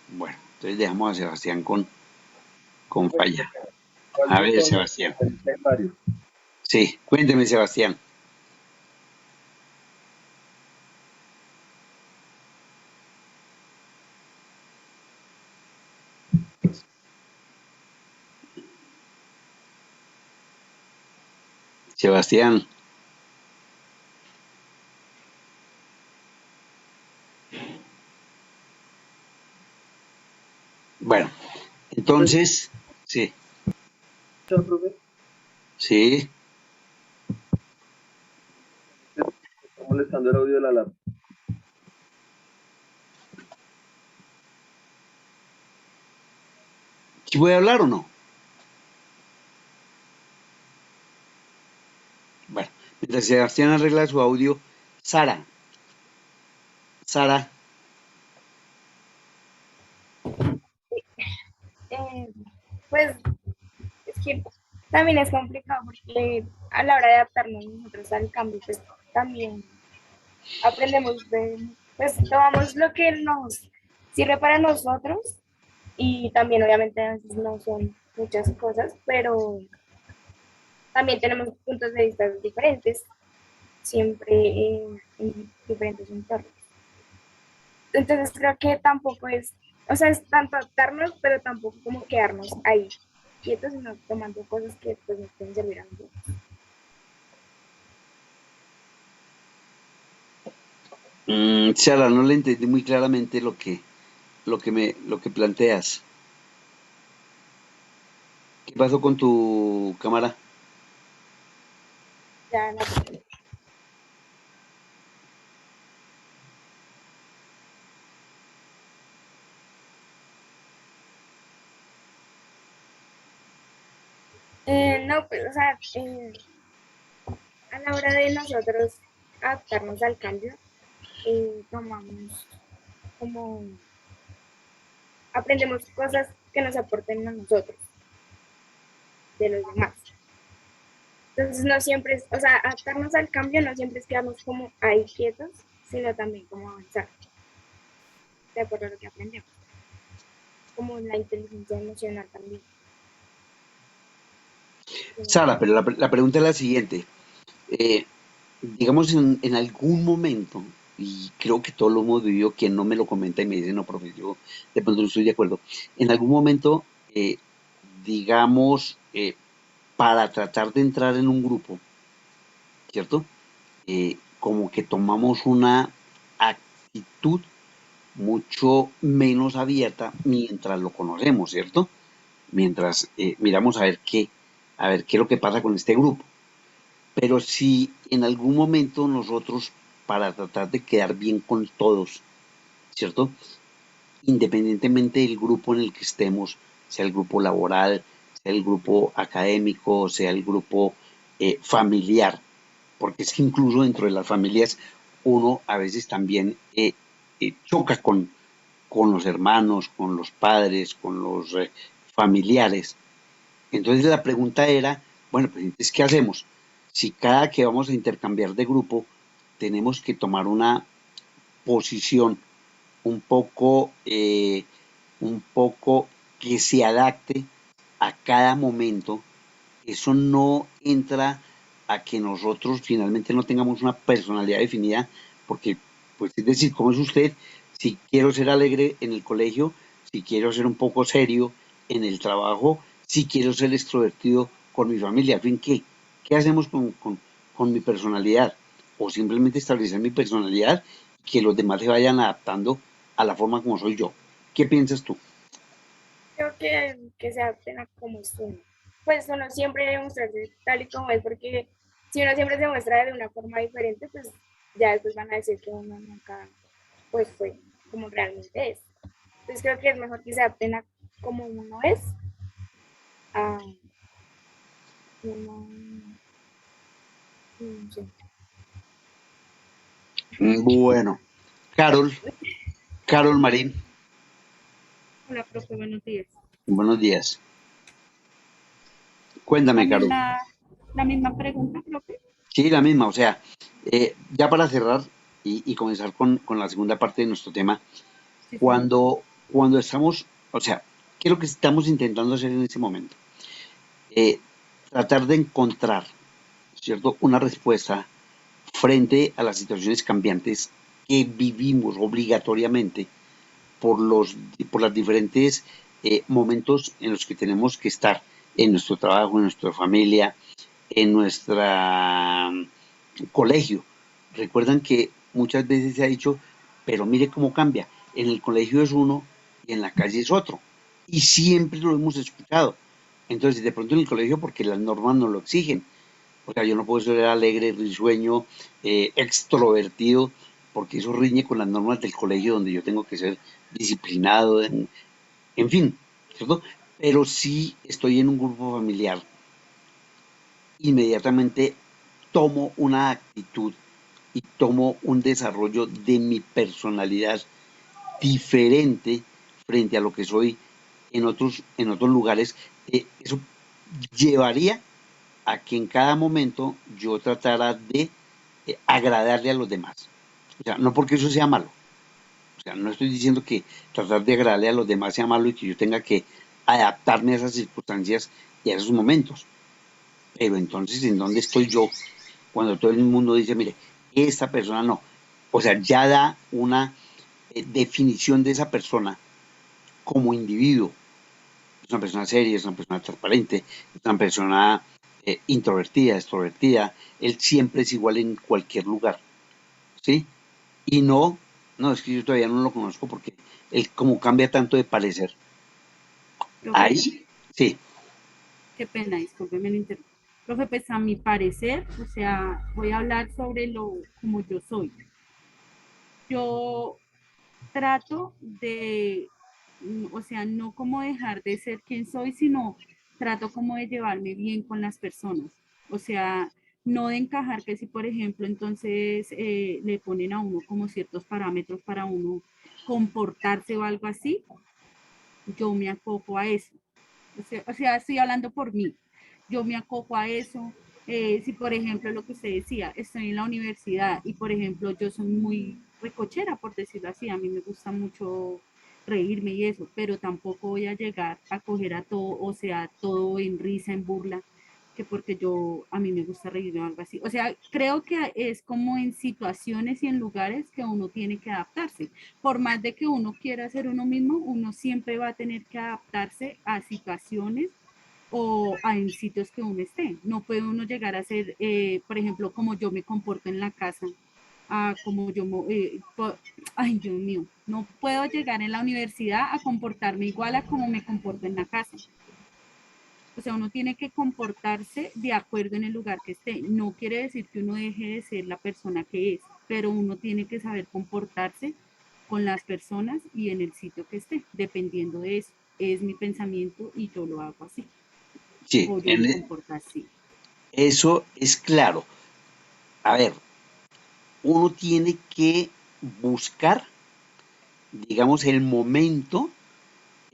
bueno, entonces dejamos a Sebastián con falla. A ver, Sebastián. Sí, cuénteme, Sebastián. Sebastián, bueno, entonces, sí, sí, Está molestando el audio de la alarma. ¿sí voy a hablar o no? Bueno, mientras Sebastián arregla su audio, Sara, Sara, Eh, también es complicado porque a la hora de adaptarnos nosotros al cambio, pues también aprendemos pues tomamos lo que nos sirve para nosotros y también obviamente a veces no son muchas cosas, pero también tenemos puntos de vista diferentes, siempre en diferentes entornos. Entonces creo que tampoco es, o sea, es tanto adaptarnos, pero tampoco como quedarnos ahí quietos, sino tomando cosas que pues nos pueden servir a nosotros. Sara, no le entendí muy claramente lo que planteas. ¿Qué pasó con tu cámara? Ya no. No, pues, o sea, a la hora de nosotros adaptarnos al cambio, tomamos como, aprendemos cosas que nos aporten a nosotros, de los demás. Entonces no siempre es, o sea, adaptarnos al cambio no siempre es quedarnos como ahí quietos, sino también como avanzar, de acuerdo a lo que aprendemos, como la inteligencia emocional también. Sara, pero la pregunta es la siguiente. Digamos, en algún momento, y creo que todos lo hemos vivido, quien no me lo comenta y me dice, no, profe, yo de pronto no estoy de acuerdo. En algún momento, digamos, para tratar de entrar en un grupo, ¿cierto? Como que tomamos una actitud mucho menos abierta mientras lo conocemos, ¿cierto? Mientras miramos a ver qué es lo que pasa con este grupo. Pero si en algún momento nosotros, para tratar de quedar bien con todos, ¿cierto? Independientemente del grupo en el que estemos, sea el grupo laboral, sea el grupo académico, sea el grupo familiar, porque es que incluso dentro de las familias uno a veces también choca con los hermanos, con los padres, con los familiares. Entonces la pregunta era, bueno, pues entonces, ¿qué hacemos? Si cada que vamos a intercambiar de grupo tenemos que tomar una posición un un poco que se adapte a cada momento, eso no entra a que nosotros finalmente no tengamos una personalidad definida, porque, pues es decir, ¿cómo es usted? Si quiero ser alegre en el colegio, si quiero ser un poco serio en el trabajo, si quiero ser extrovertido con mi familia, en fin, ¿qué hacemos con mi personalidad? O simplemente establecer mi personalidad y que los demás se vayan adaptando a la forma como soy yo. ¿Qué piensas tú? Creo que se adapten a como es uno. Pues uno siempre debe mostrarse tal y como es, porque si uno siempre se muestra de una forma diferente, pues ya después van a decir que uno nunca pues fue como realmente es. Entonces creo que es mejor que se adapten a como uno es, a uno, no sé. Bueno, Carol Marín, Hola, profe, buenos días. buenos días. Cuéntame, También Carol. la misma pregunta, profe. Sí, la misma, o sea, ya para cerrar y comenzar con la segunda parte de nuestro tema, Sí, sí. cuando estamos, o sea, ¿qué es lo que estamos intentando hacer en este momento? Tratar de encontrar, ¿cierto?, una respuesta frente a las situaciones cambiantes que vivimos obligatoriamente por las diferentes momentos en los que tenemos que estar en nuestro trabajo, en nuestra familia, en nuestro colegio. Recuerdan que muchas veces se ha dicho, pero mire cómo cambia. En el colegio es uno y en la calle es otro. Y siempre lo hemos escuchado. Entonces, de pronto en el colegio, porque las normas no lo exigen. O sea, yo no puedo ser alegre, risueño, extrovertido, porque eso riñe con las normas del colegio donde yo tengo que ser disciplinado, en fin, ¿cierto? Pero si estoy en un grupo familiar, inmediatamente tomo una actitud y tomo un desarrollo de mi personalidad diferente frente a lo que soy en otros lugares. Eso llevaría a que en cada momento yo tratara de agradarle a los demás. O sea, no porque eso sea malo. O sea, no estoy diciendo que tratar de agradarle a los demás sea malo y que yo tenga que adaptarme a esas circunstancias y a esos momentos. Pero entonces, ¿en dónde estoy yo cuando todo el mundo dice, mire, esta persona no? O sea, ya da una definición de esa persona como individuo. Es una persona seria, es una persona transparente, es una persona introvertida, extrovertida. Él siempre es igual en cualquier lugar, ¿sí? Y no, es que yo todavía no lo conozco porque él como cambia tanto de parecer. Profe, Ahí, sí, qué pena, discúlpeme el interrumpo. Profe, pues a mi parecer, o sea, voy a hablar sobre lo como yo soy. Yo trato de, o sea, no como dejar de ser quien soy, sino trato como de llevarme bien con las personas. O sea, no de encajar que si, por ejemplo, entonces le ponen a uno como ciertos parámetros para uno comportarse o algo así, yo me acojo a eso. O sea, estoy hablando por mí. Yo me acojo a eso. Si, por ejemplo, lo que usted decía, estoy en la universidad y, por ejemplo, yo soy muy recochera, por decirlo así, a mí me gusta mucho reírme y eso, pero tampoco voy a llegar a coger a todo, o sea, todo en risa, en burla, que porque a mí me gusta reírme o algo así. O sea, creo que es como en situaciones y en lugares que uno tiene que adaptarse. Por más de que uno quiera ser uno mismo, uno siempre va a tener que adaptarse a situaciones o en sitios que uno esté. No puede uno llegar a ser, por ejemplo, como yo me comporto en la casa, como yo, ay Dios mío, no puedo llegar en la universidad a comportarme igual a como me comporto en la casa. O sea, uno tiene que comportarse de acuerdo en el lugar que esté. No quiere decir que uno deje de ser la persona que es, pero uno tiene que saber comportarse con las personas y en el sitio que esté, dependiendo de eso. Es mi pensamiento y yo lo hago así, sí, o yo me comporto así. eso es claro. A ver, uno tiene que buscar, digamos, el momento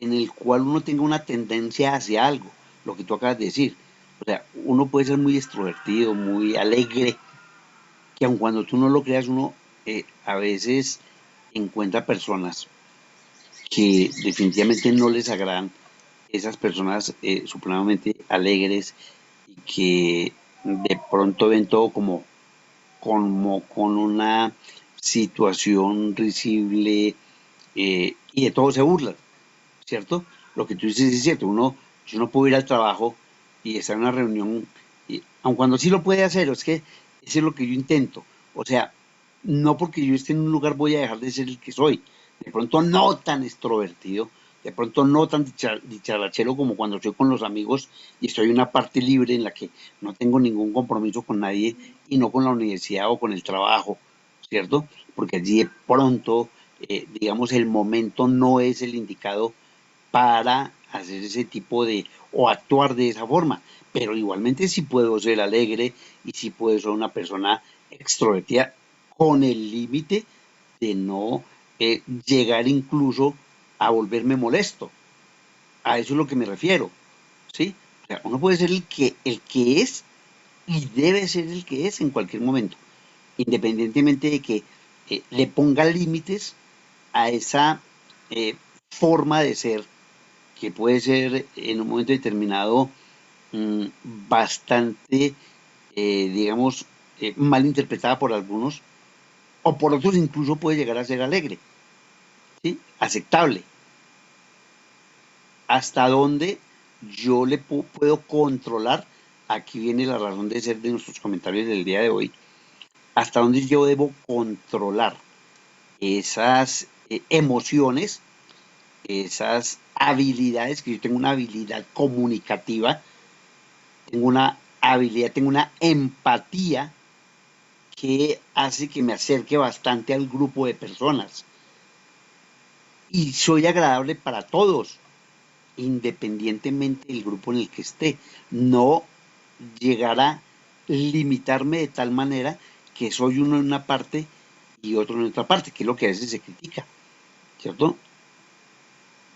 en el cual uno tenga una tendencia hacia algo, lo que tú acabas de decir. O sea, uno puede ser muy extrovertido, muy alegre, que aun cuando tú no lo creas, uno a veces encuentra personas que definitivamente no les agradan, esas personas supremamente alegres y que de pronto ven todo como con una situación risible y de todo se burlan, ¿cierto? Lo que tú dices es cierto, yo no puedo ir al trabajo y estar en una reunión, aun cuando sí lo puede hacer, es que eso es lo que yo intento. O sea, no porque yo esté en un lugar voy a dejar de ser el que soy. De pronto no tan extrovertido, de pronto no tan dicharachero como cuando estoy con los amigos y estoy en una parte libre en la que no tengo ningún compromiso con nadie y no con la universidad o con el trabajo, ¿cierto? Porque allí de pronto, digamos, el momento no es el indicado para hacer ese tipo de, o actuar de esa forma. Pero igualmente sí puedo ser alegre y sí puedo ser una persona extrovertida con el límite de no llegar incluso a volverme molesto. A eso es lo que me refiero, ¿sí? O sea, uno puede ser el que es y debe ser el que es en cualquier momento, independientemente de que le ponga límites a esa forma de ser que puede ser en un momento determinado mmm, bastante, digamos, mal interpretada por algunos, o por otros incluso puede llegar a ser alegre, ¿sí? Aceptable. Hasta dónde yo le puedo controlar, aquí viene la razón de ser de nuestros comentarios del día de hoy, hasta dónde yo debo controlar esas emociones, esas habilidades, que yo tengo una habilidad comunicativa, tengo una habilidad, tengo una empatía que hace que me acerque bastante al grupo de personas. Y soy agradable para todos, independientemente del grupo en el que esté. No llegar a limitarme de tal manera que soy uno en una parte y otro en otra parte, que es lo que a veces se critica, ¿cierto?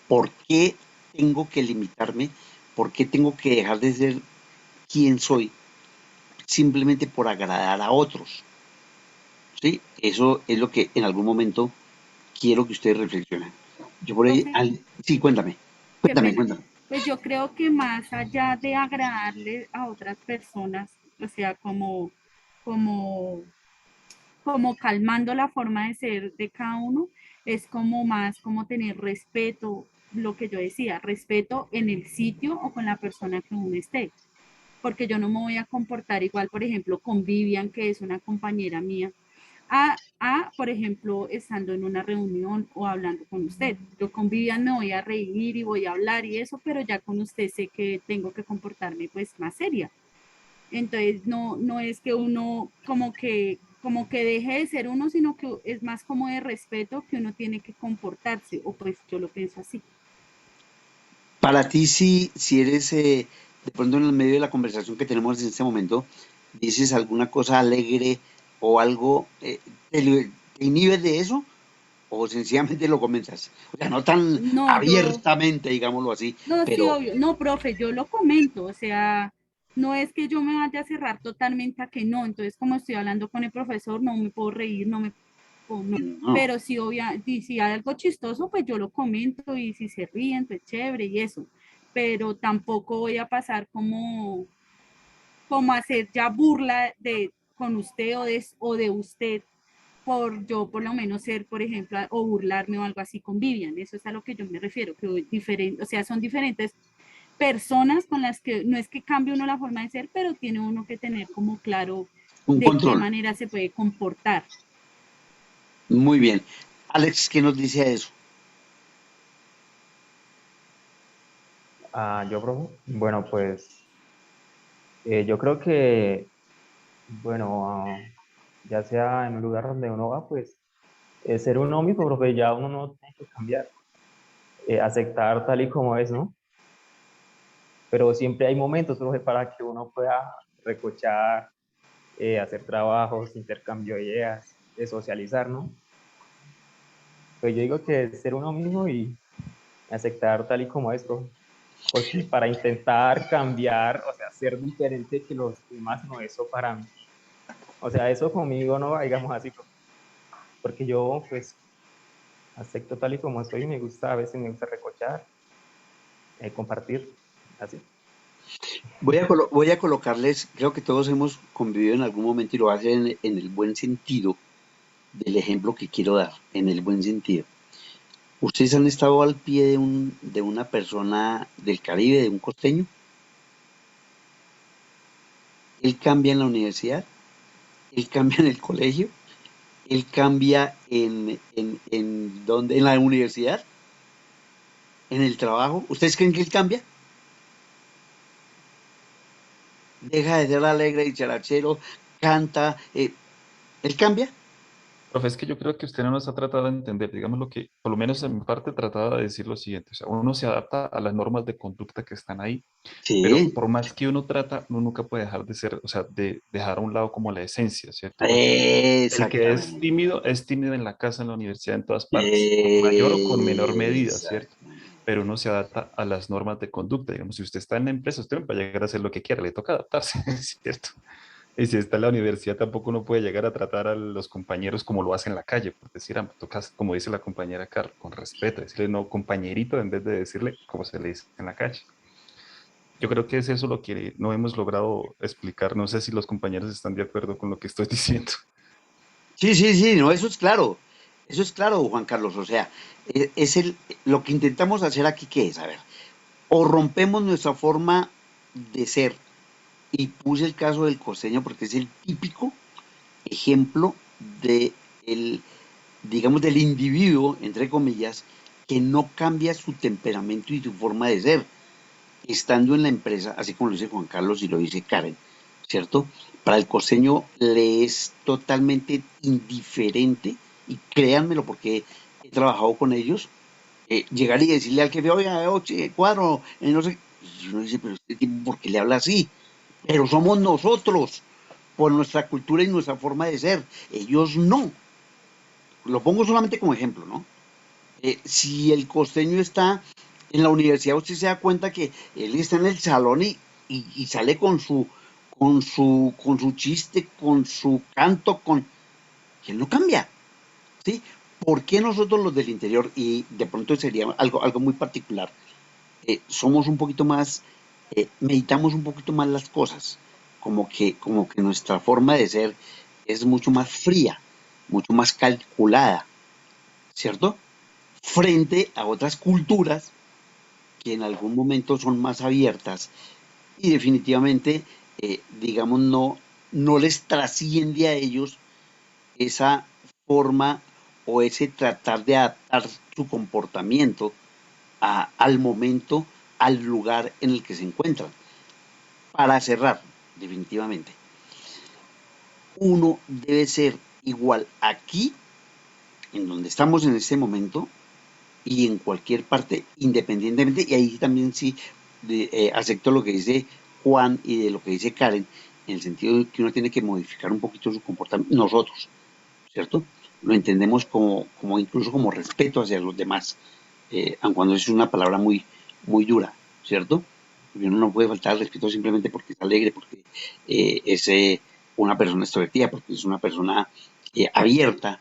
¿Por qué tengo que limitarme? ¿Por qué tengo que dejar de ser quien soy simplemente por agradar a otros. ¿Sí? Eso es lo que en algún momento quiero que ustedes reflexionen. Yo por ahí, Profe, sí, cuéntame, qué cuéntame, pena. cuéntame. Pues yo creo que más allá de agradarle a otras personas, o sea, como, como calmando la forma de ser de cada uno, es como más como tener respeto, lo que yo decía, respeto en el sitio o con la persona que uno esté. Porque yo no me voy a comportar igual, por ejemplo, con Vivian, que es una compañera mía, por ejemplo, estando en una reunión o hablando con usted. Yo con Vivian me voy a reír y voy a hablar y eso, pero ya con usted sé que tengo que comportarme pues más seria. Entonces, no es que uno como que deje de ser uno, sino que es más como de respeto que uno tiene que comportarse, o pues yo lo pienso así. Para ti, si eres de pronto en el medio de la conversación que tenemos en este momento, dices alguna cosa alegre o algo, ¿te inhibes de eso o sencillamente lo comienzas? O sea, no tan No, abiertamente, digámoslo así, no, sí, pero obvio. No, profe, yo lo comento, o sea, no es que yo me vaya a cerrar totalmente a que no. Entonces, como estoy hablando con el profesor, no me puedo reír, no me puedo, no. no. Pero sí, y si hay algo chistoso, pues yo lo comento y si se ríen, pues chévere y eso. Pero tampoco voy a pasar como hacer ya burla de con usted o de usted por yo por lo menos ser, por ejemplo, o burlarme o algo así con Vivian. Eso es a lo que yo me refiero, que diferente, o sea, son diferentes personas con las que no es que cambie uno la forma de ser, pero tiene uno que tener como claro Un de qué control. manera se puede comportar. Muy bien. Alex, ¿qué nos dice a eso? Yo, profe, bueno, pues yo creo que, bueno, ya sea en un lugar donde uno va, pues ser uno mismo, profe, ya uno no tiene que cambiar, aceptar tal y como es, ¿no? Pero siempre hay momentos, profe, para que uno pueda recochar, hacer trabajos, intercambio de ideas, de socializar, ¿no? Pues yo digo que ser uno mismo y aceptar tal y como es, profe. Porque para intentar cambiar, o sea, ser diferente que los demás, no, eso para mí. O sea, eso conmigo no va, digamos así, porque yo pues acepto tal y como soy, me gusta, a veces me gusta recochar, compartir, así. Voy a colocarles, creo que todos hemos convivido en algún momento y lo hacen en el buen sentido del ejemplo que quiero dar, en el buen sentido. ¿Ustedes han estado al pie de una persona del Caribe, de un costeño? Él cambia en la universidad, él cambia en el colegio, él cambia en la universidad, en el trabajo. ¿Ustedes creen que él cambia? Deja de ser alegre y charachero, canta, él cambia. Profe, es que yo creo que usted no nos ha tratado de entender, digamos lo que, por lo menos en mi parte, trataba de decir lo siguiente, o sea, uno se adapta a las normas de conducta que están ahí, pero Sí, por más que uno trata, uno nunca puede dejar de ser, o sea, de dejar a un lado como la esencia, ¿cierto? Porque el que exactamente, es tímido en la casa, en la universidad, en todas partes, con mayor o con menor medida, ¿cierto? exactamente. Pero uno se adapta a las normas de conducta, digamos, si usted está en la empresa, usted no va a llegar a hacer lo que quiera, le toca adaptarse, ¿cierto? Y si está en la universidad, tampoco uno puede llegar a tratar a los compañeros como lo hace en la calle, por decir, me tocas, como dice la compañera Carl, con respeto, decirle no compañerito en vez de decirle como se le dice en la calle. Yo creo que es eso lo que no hemos logrado explicar. No sé si los compañeros están de acuerdo con lo que estoy diciendo. Sí, sí, sí, no, eso es claro, Juan Carlos, o sea, es lo que intentamos hacer aquí, ¿qué es? A ver, o rompemos nuestra forma de ser, y puse el caso del costeño porque es el típico ejemplo de el, digamos, del individuo, entre comillas, que no cambia su temperamento y su forma de ser, estando en la empresa, así como lo dice Juan Carlos y lo dice Karen, ¿cierto? Para el costeño le es totalmente indiferente, y créanmelo porque he trabajado con ellos, llegar y decirle al jefe, oiga, oye, cuadro, no sé, y uno dice, pero este tipo, ¿por qué le habla así? Pero somos nosotros, por nuestra cultura y nuestra forma de ser, ellos no. Lo pongo solamente como ejemplo, ¿no? Si el costeño está en la universidad, usted se da cuenta que él está en el salón y sale con su chiste, con su canto, que no cambia, ¿sí? ¿Por qué nosotros los del interior, y de pronto sería algo muy particular, somos un poquito más, meditamos un poquito más las cosas, como que nuestra forma de ser es mucho más fría, mucho más calculada, ¿cierto? Frente a otras culturas que en algún momento son más abiertas y definitivamente, digamos, no les trasciende a ellos esa forma o ese tratar de adaptar su comportamiento al momento, al lugar en el que se encuentran. Para cerrar, definitivamente, uno debe ser igual aquí, en donde estamos en este momento, y en cualquier parte, independientemente, y ahí también sí acepto lo que dice Juan y de lo que dice Karen, en el sentido de que uno tiene que modificar un poquito su comportamiento, nosotros, ¿cierto? Lo entendemos como incluso como respeto hacia los demás, aun cuando es una palabra muy dura, ¿cierto? Porque uno no puede faltar al respeto simplemente porque es alegre, porque es una persona extrovertida, porque es una persona abierta,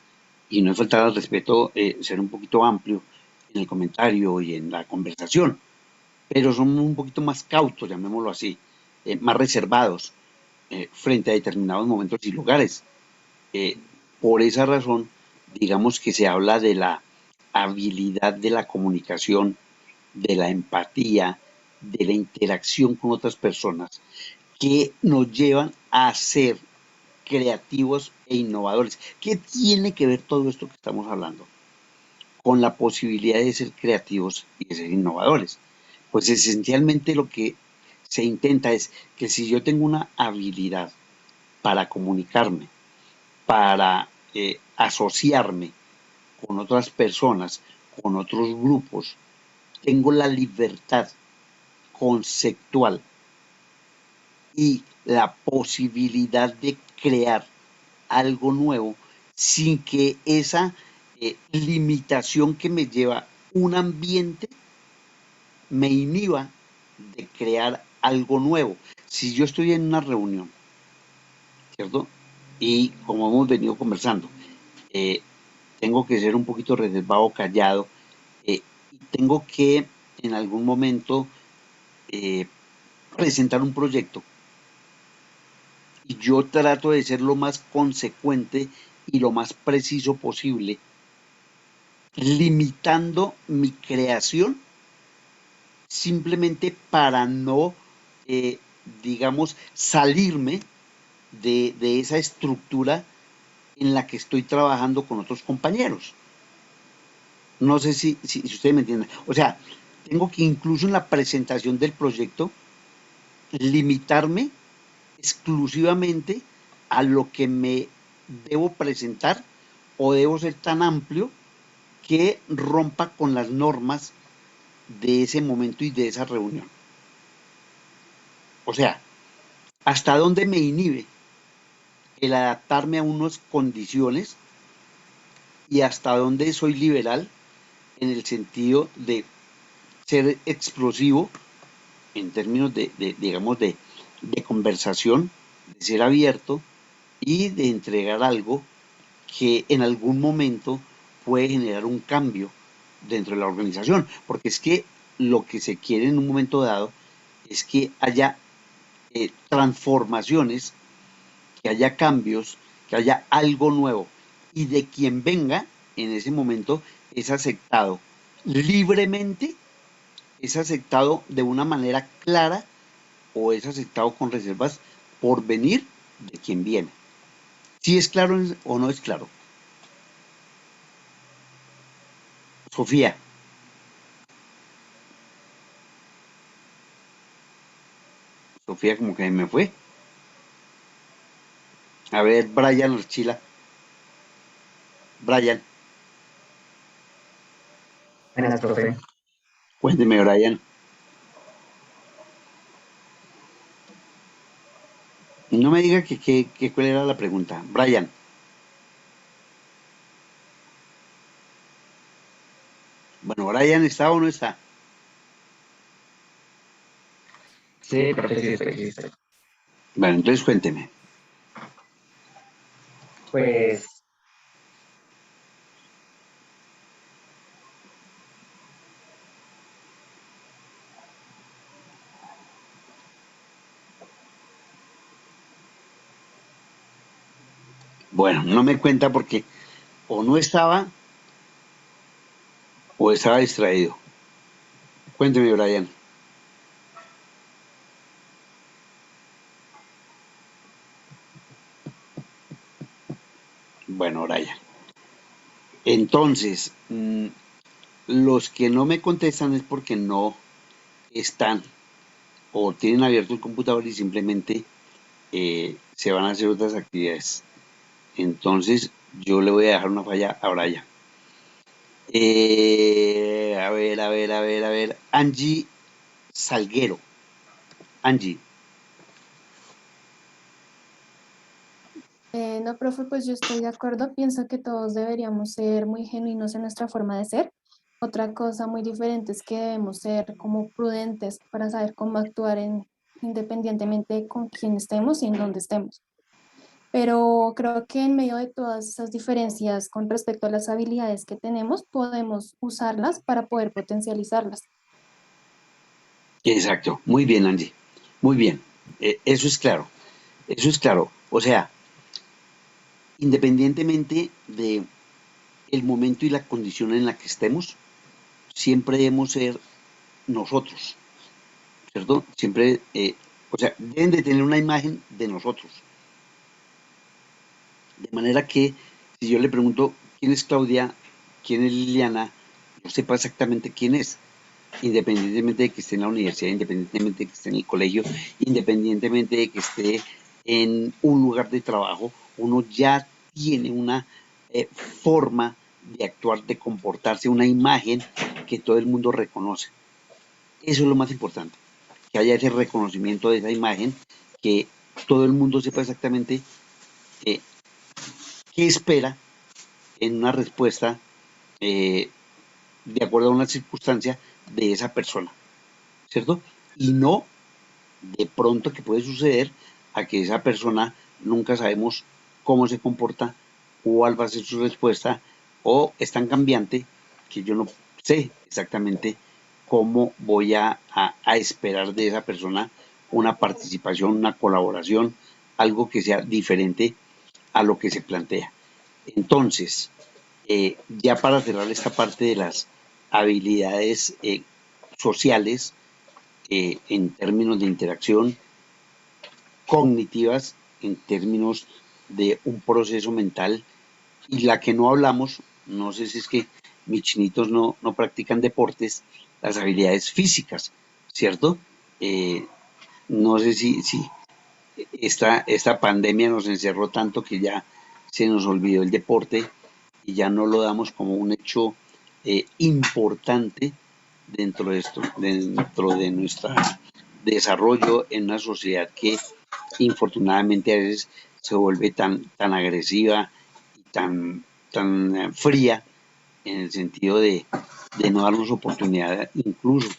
y no es faltar al respeto ser un poquito amplio en el comentario y en la conversación, pero son un poquito más cautos, llamémoslo así, más reservados frente a determinados momentos y lugares. Eh, por esa razón, digamos que se habla de la habilidad de la comunicación, de la empatía, de la interacción con otras personas, que nos llevan a ser creativos e innovadores. ¿Qué tiene que ver todo esto que estamos hablando con la posibilidad de ser creativos y de ser innovadores? Pues esencialmente lo que se intenta es que si yo tengo una habilidad para comunicarme, para asociarme con otras personas, con otros grupos, tengo la libertad conceptual y la posibilidad de crear algo nuevo sin que esa limitación que me lleva un ambiente me inhiba de crear algo nuevo. Si yo estoy en una reunión, ¿cierto? Y como hemos venido conversando, eh, tengo que ser un poquito reservado, callado, y tengo que en algún momento eh, presentar un proyecto, y yo trato de ser lo más consecuente y lo más preciso posible, limitando mi creación simplemente para no, digamos, salirme de esa estructura en la que estoy trabajando con otros compañeros. No sé si ustedes me entienden. O sea, tengo que incluso en la presentación del proyecto limitarme exclusivamente a lo que me debo presentar, o debo ser tan amplio que rompa con las normas de ese momento y de esa reunión. O sea, ¿hasta dónde me inhibe el adaptarme a unas condiciones, y hasta dónde soy liberal en el sentido de ser explosivo en términos digamos, de conversación, de ser abierto y de entregar algo que en algún momento puede generar un cambio dentro de la organización? Porque es que lo que se quiere en un momento dado es que haya transformaciones, que haya cambios, que haya algo nuevo, y de quien venga en ese momento es aceptado libremente, es aceptado de una manera clara, o es aceptado con reservas por venir de quien viene. ¿Sí es claro o no es claro? Sofía. Sofía como que me fue. A ver, Brian Archila. Brian, Buenas, profe. cuénteme, Brian. No me diga que cuál era la pregunta. Brian. Bueno, Brian, ¿está o no está? Sí, profe, sí estoy. Bueno, entonces cuénteme. Pues Bueno, no me cuenta porque o no estaba o estaba distraído. Cuénteme, Brian. Bueno, Brian. Entonces, los que no me contestan es porque no están o tienen abierto el computador y simplemente se van a hacer otras actividades. Entonces, yo le voy a dejar una falla a Brian. A ver. Angie Salguero. Angie. No, profe, pues yo estoy de acuerdo. Pienso que todos deberíamos ser muy genuinos en nuestra forma de ser. Otra cosa muy diferente es que debemos ser como prudentes para saber cómo actuar independientemente con quién estemos y en dónde estemos. Pero creo que en medio de todas esas diferencias con respecto a las habilidades que tenemos, podemos usarlas para poder potencializarlas. Exacto. Muy bien, Angie. Muy bien. Eso es claro. Eso es claro. O sea, independientemente de el momento y la condición en la que estemos, siempre debemos ser nosotros, ¿cierto? Siempre, o sea, deben de tener una imagen de nosotros. De manera que si yo le pregunto quién es Claudia, quién es Liliana, yo sepa exactamente quién es, independientemente de que esté en la universidad, independientemente de que esté en el colegio, independientemente de que esté en un lugar de trabajo, uno ya tiene una forma de actuar, de comportarse, una imagen que todo el mundo reconoce. Eso es lo más importante, que haya ese reconocimiento de esa imagen, que todo el mundo sepa exactamente eh, qué espera en una respuesta de acuerdo a una circunstancia de esa persona, ¿cierto? Y no de pronto que puede suceder a que esa persona nunca sabemos cómo se comporta, cuál va a ser su respuesta, o es tan cambiante que yo no sé exactamente cómo voy a esperar de esa persona una participación, una colaboración, algo que sea diferente a lo que se plantea. Entonces, ya para cerrar esta parte de las habilidades sociales, en términos de interacción, cognitivas, en términos de un proceso mental, y la que no hablamos, no sé si es que mis chinitos no practican deportes, las habilidades físicas, ¿cierto? No sé si esta pandemia nos encerró tanto que ya se nos olvidó el deporte y ya no lo damos como un hecho importante dentro de esto, dentro de nuestro desarrollo en una sociedad que infortunadamente a veces se vuelve tan agresiva y tan fría en el sentido de no darnos oportunidad incluso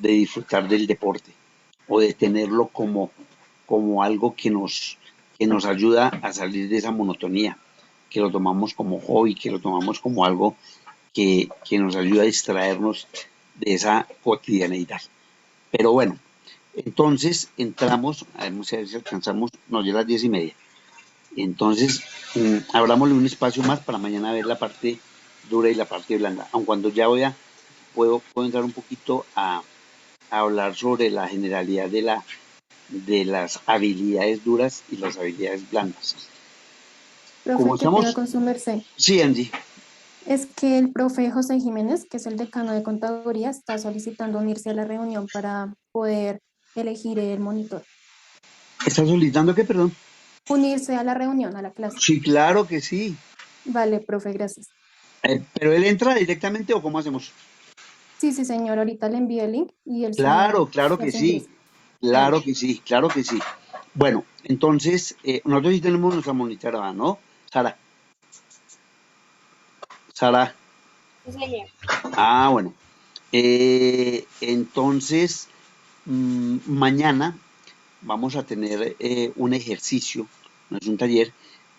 de disfrutar del deporte o de tenerlo como algo que nos ayuda a salir de esa monotonía, que lo tomamos como hobby, que lo tomamos como algo que nos ayuda a distraernos de esa cotidianeidad. Pero bueno, entonces entramos, a ver si alcanzamos, no, ya a las 10:30. Entonces, abrámosle un espacio más para mañana ver la parte dura y la parte blanda. Aun cuando ya puedo entrar un poquito a hablar sobre la generalidad de las habilidades duras y las habilidades blandas. Profe, ¿Cómo qué pena estamos? con su merced. Sí, Angie. Es que el profe José Jiménez, que es el decano de contaduría, está solicitando unirse a la reunión para poder elegir el monitor. ¿Estás solicitando qué, perdón? Unirse a la reunión, a la clase. Sí, claro que sí. Vale, profe, gracias. ¿Pero él entra directamente o cómo hacemos? Sí, señor, ahorita le envío el link y él Claro que se sí. ingresa. Claro Vale. claro que sí. Bueno, entonces, nosotros sí tenemos nuestra monitorada, ¿no? Sara. Sí, señor. Bueno. Entonces, mañana vamos a tener un ejercicio, no es un taller,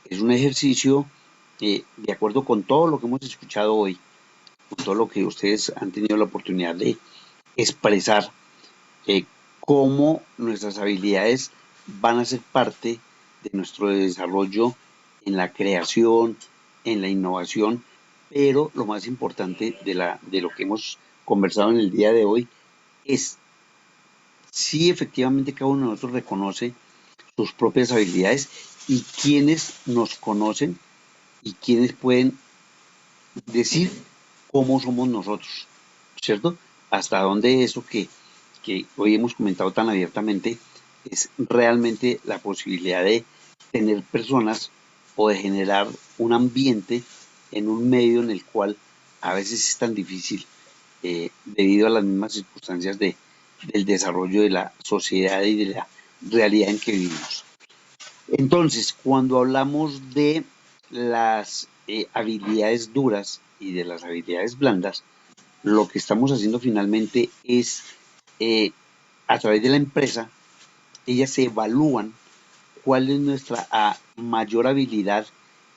es un ejercicio de acuerdo con todo lo que hemos escuchado hoy, con todo lo que ustedes han tenido la oportunidad de expresar, cómo nuestras habilidades van a ser parte de nuestro desarrollo en la creación, en la innovación, pero lo más importante de lo que hemos conversado en el día de hoy es si efectivamente cada uno de nosotros reconoce sus propias habilidades y quienes nos conocen y quienes pueden decir cómo somos nosotros, ¿cierto? Hasta dónde eso que hoy hemos comentado tan abiertamente es realmente la posibilidad de tener personas o de generar un ambiente en un medio en el cual a veces es tan difícil debido a las mismas circunstancias del desarrollo de la sociedad y de la realidad en que vivimos. Entonces, cuando hablamos de las habilidades duras y de las habilidades blandas, lo que estamos haciendo finalmente es, a través de la empresa, ellas se evalúan cuál es nuestra mayor habilidad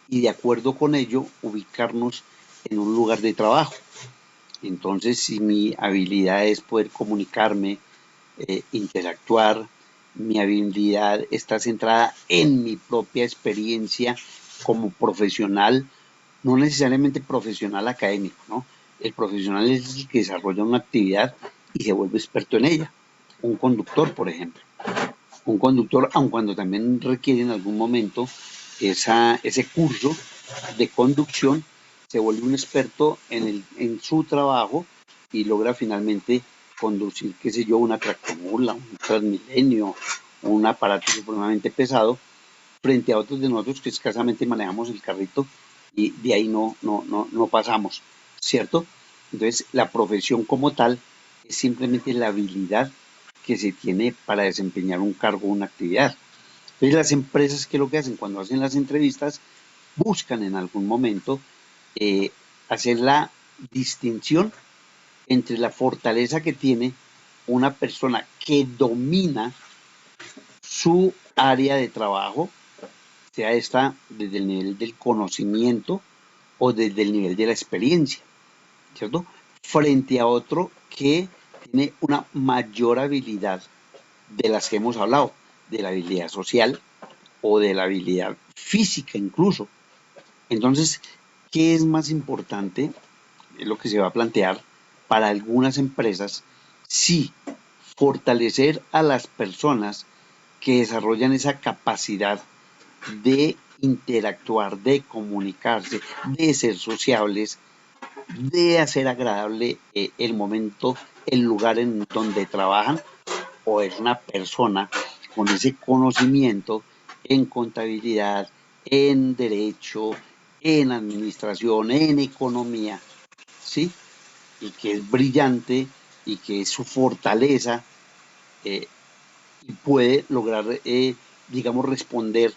y de acuerdo con ello ubicarnos en un lugar de trabajo. Entonces, si mi habilidad es poder comunicarme, interactuar, mi habilidad está centrada en mi propia experiencia como profesional, no necesariamente profesional académico, ¿no? El profesional es el que desarrolla una actividad y se vuelve experto en ella. Un conductor, por ejemplo. Un conductor, aun cuando también requiere en algún momento ese curso de conducción, se vuelve un experto en su trabajo y logra finalmente conducir, qué sé yo, una tractomula, un Transmilenio, un aparato supremamente pesado, frente a otros de nosotros que escasamente manejamos el carrito y de ahí no pasamos, ¿cierto? Entonces, la profesión como tal es simplemente la habilidad que se tiene para desempeñar un cargo o una actividad. Entonces, las empresas, ¿qué es lo que hacen? Cuando hacen las entrevistas, buscan en algún momento hacer la distinción entre la fortaleza que tiene una persona que domina su área de trabajo, sea esta desde el nivel del conocimiento o desde el nivel de la experiencia, ¿cierto? Frente a otro que tiene una mayor habilidad de las que hemos hablado, de la habilidad social o de la habilidad física incluso. Entonces, ¿qué es más importante? Es lo que se va a plantear para algunas empresas, sí, fortalecer a las personas que desarrollan esa capacidad de interactuar, de comunicarse, de ser sociables, de hacer agradable el momento, el lugar en donde trabajan, o es una persona con ese conocimiento en contabilidad, en derecho, en administración, en economía, ¿sí? Y que es brillante y que es su fortaleza y puede lograr, digamos, responder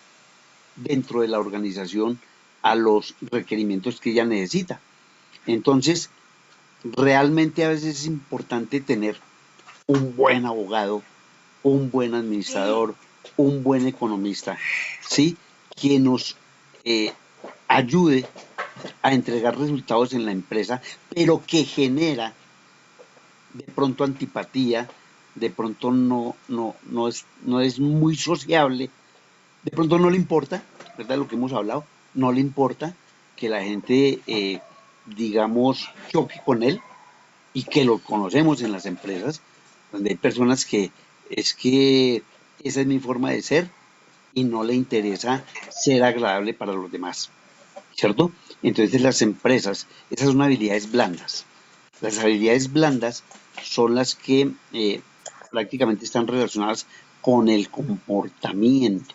dentro de la organización a los requerimientos que ella necesita. Entonces, realmente a veces es importante tener un buen abogado, un buen administrador, un buen economista, ¿sí? Que nos ayude a entregar resultados en la empresa, pero que genera de pronto antipatía, de pronto no es muy sociable, de pronto no le importa, ¿verdad? Lo que hemos hablado, no le importa que la gente, digamos, choque con él y que lo conocemos en las empresas, donde hay personas que es que esa es mi forma de ser y no le interesa ser agradable para los demás, ¿cierto? Entonces las empresas, esas son habilidades blandas. Las habilidades blandas son las que prácticamente están relacionadas con el comportamiento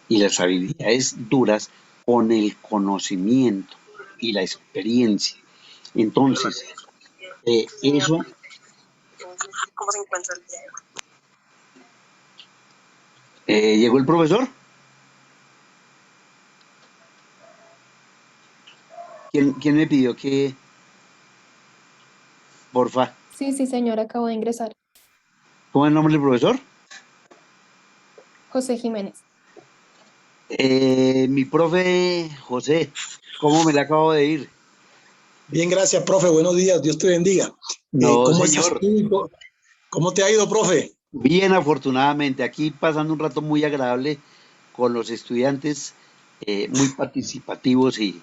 y las habilidades duras con el conocimiento y la experiencia. Entonces, eso... ¿Cómo se encuentra el día de hoy? ¿Llegó el profesor? ¿Quién me pidió que... Porfa. Sí, señor, acabo de ingresar. ¿Cómo es el nombre del profesor? José Jiménez. Mi profe José, ¿cómo me le acabo de ir? Bien, gracias, profe. Buenos días. Dios te bendiga. No, ¿Cómo estás señor. tú? ¿Cómo te ha ido, profe? Bien, afortunadamente, aquí pasando un rato muy agradable con los estudiantes, muy participativos y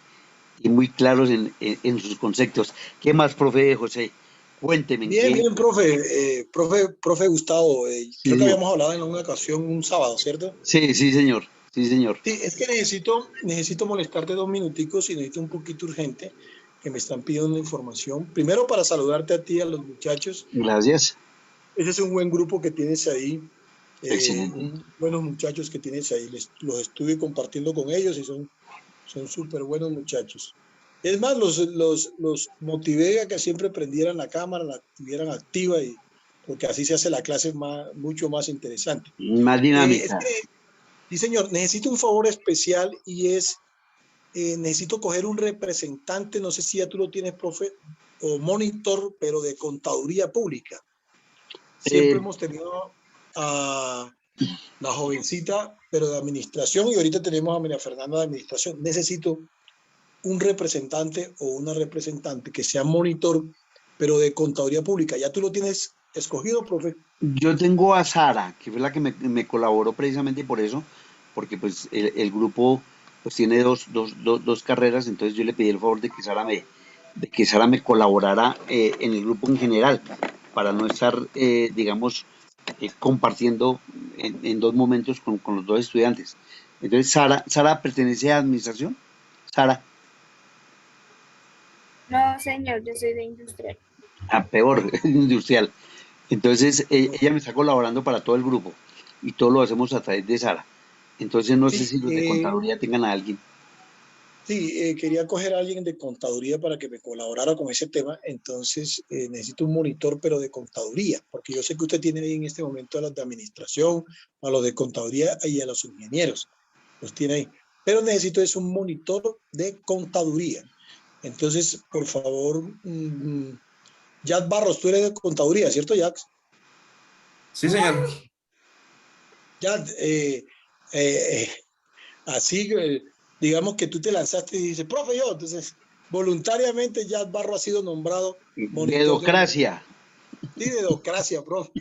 muy claros en sus conceptos. ¿Qué más, profe José? Cuénteme en Bien, qué. bien, profe. Profe Gustavo, Sí, creo que señor. habíamos hablado en una ocasión un sábado, ¿cierto? Sí, sí, señor. Sí, señor. Sí, es que necesito molestarte 2 minuticos y necesito un poquito urgente que me están pidiendo una información. Primero para saludarte a ti y a los muchachos. Gracias. Ese es un buen grupo que tienes ahí, Excelente. buenos muchachos que tienes ahí. Los estuve compartiendo con ellos y son súper buenos muchachos. Es más, los motivé a que siempre prendieran la cámara, la tuvieran activa, porque así se hace la clase mucho más interesante. Más Es dinámica. que, sí, señor, necesito un favor especial y necesito coger un representante, no sé si ya tú lo tienes, profe, o monitor, pero de contaduría pública. Siempre Eh, hemos tenido a la jovencita, pero de administración, y ahorita tenemos a María Fernanda de administración. Necesito un representante o una representante que sea monitor, pero de contaduría pública. ¿Ya tú lo tienes escogido, profe? yo tengo a Sara, que fue la que me colaboró precisamente por eso, porque pues el grupo pues tiene dos carreras, entonces yo le pedí el favor de que Sara me colaborara en el grupo en general, para no estar, digamos, compartiendo en dos momentos con los dos estudiantes. Entonces, Sara pertenece a administración. Sara, No, señor, yo soy de industrial. a peor, industrial. Entonces, ella me está colaborando para todo el grupo y todo lo hacemos a través de Sara. Entonces, no sé Sí, si los de contaduría tengan a alguien. sí, quería coger a alguien de contaduría para que me colaborara con ese tema. Entonces, necesito un monitor, pero de contaduría, porque yo sé que usted tiene ahí en este momento a los de administración, a los de contaduría y a los ingenieros. Los tiene ahí. Pero necesito es un monitor de contaduría. Entonces, por favor, Jack Barros, tú eres de contaduría, ¿cierto, Jack? Sí, señor. Jack, así, digamos que tú te lanzaste y dices, profe, yo, entonces, voluntariamente Jack Barro ha sido nombrado monitor del grupo. Dedocracia. Sí, dedocracia, profe.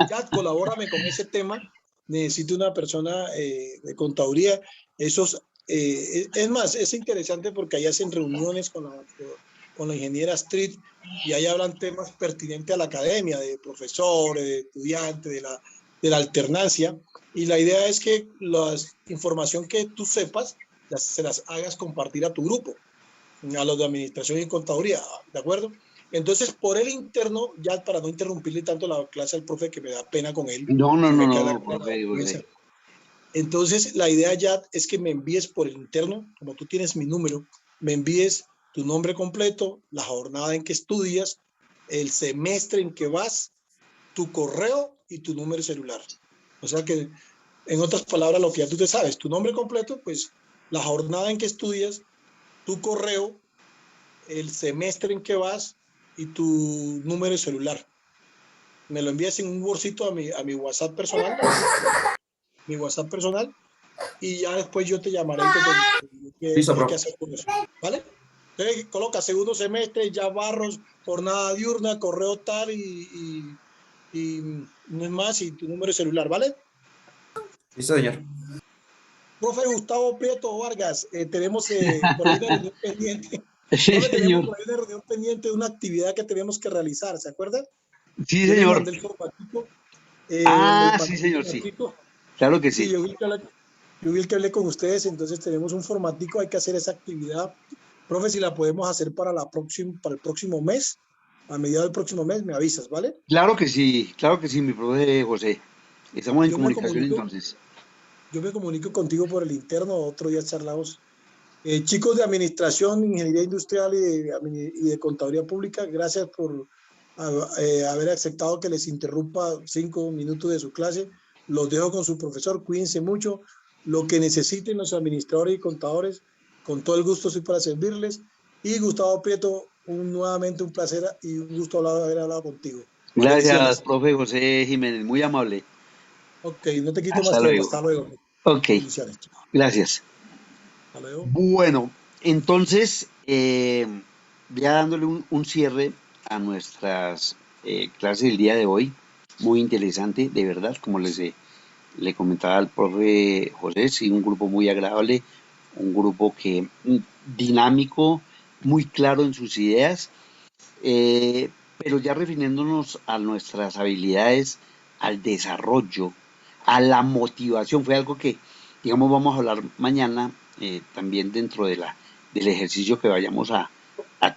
Jack, colabórame con ese tema. Necesito una persona de contaduría. Es más, es interesante porque ahí hacen reuniones con la ingeniera Street y ahí hablan temas pertinentes a la academia, de profesores, de estudiantes, de la alternancia. Y la idea es que la información que tú sepas se las hagas compartir a tu grupo, a los de administración y contaduría, ¿de acuerdo? Entonces, por el interno, ya para no interrumpirle tanto la clase al profe, que me da pena con él, No, se me queda la profe José. entonces, la idea ya es que me envíes por el interno, como tú tienes mi número, me envíes tu nombre completo, la jornada en que estudias, el semestre en que vas, tu correo y tu número celular. O sea que, en otras palabras, lo que ya tú te sabes, tu nombre completo, pues la jornada en que estudias, tu correo, el semestre en que vas y tu número de celular. Me lo envías en un bolsito a mi WhatsApp personal, y ya después yo te llamaré y te diré Listo, qué hay que profe. hacer con eso, ¿vale? Entonces, coloca segundo semestre, ya Barros, jornada diurna, correo tal y no es más, y tu número de celular, ¿vale? Listo, señor. Profe Gustavo Prieto Vargas, tenemos por ahí una reunión pendiente. Sí, Profe, tenemos señor. por ahí una reunión pendiente de una actividad que tenemos que realizar, ¿se acuerda? Sí, Yo le señor. mandé el formatico. Sí, señor, sí. Claro que sí. Sí, yo vi el que hablé con ustedes, entonces tenemos un formatico, hay que hacer esa actividad. Profe, si la podemos hacer para el próximo mes, a mediados del próximo mes, me avisas, ¿vale? Claro que sí, mi profe José. Estamos en comunicación entonces. Yo me comunico contigo por el interno, otro día charlamos. Chicos de administración, ingeniería industrial y de contaduría pública, gracias por haber aceptado que les interrumpa 5 minutos de su clase. Los dejo con su profesor, cuídense mucho. Lo que necesiten los administradores y contadores, con todo el gusto estoy para servirles. Y Gustavo Prieto, nuevamente un placer y un gusto haber hablado contigo. Gracias, Bendiciones. profe José Jiménez, muy amable. Ok, no te quito Hasta más tiempo. luego. Hasta luego. Ok, Bendiciones. gracias. Hasta luego. Bueno, entonces, ya dándole un cierre a nuestras clases del día de hoy, muy interesante, de verdad, como le comentaba al profe José, sí, un grupo muy agradable, un grupo que dinámico, muy claro en sus ideas, pero ya refiriéndonos a nuestras habilidades, al desarrollo, a la motivación, fue algo que, digamos, vamos a hablar mañana, también dentro del ejercicio que vayamos a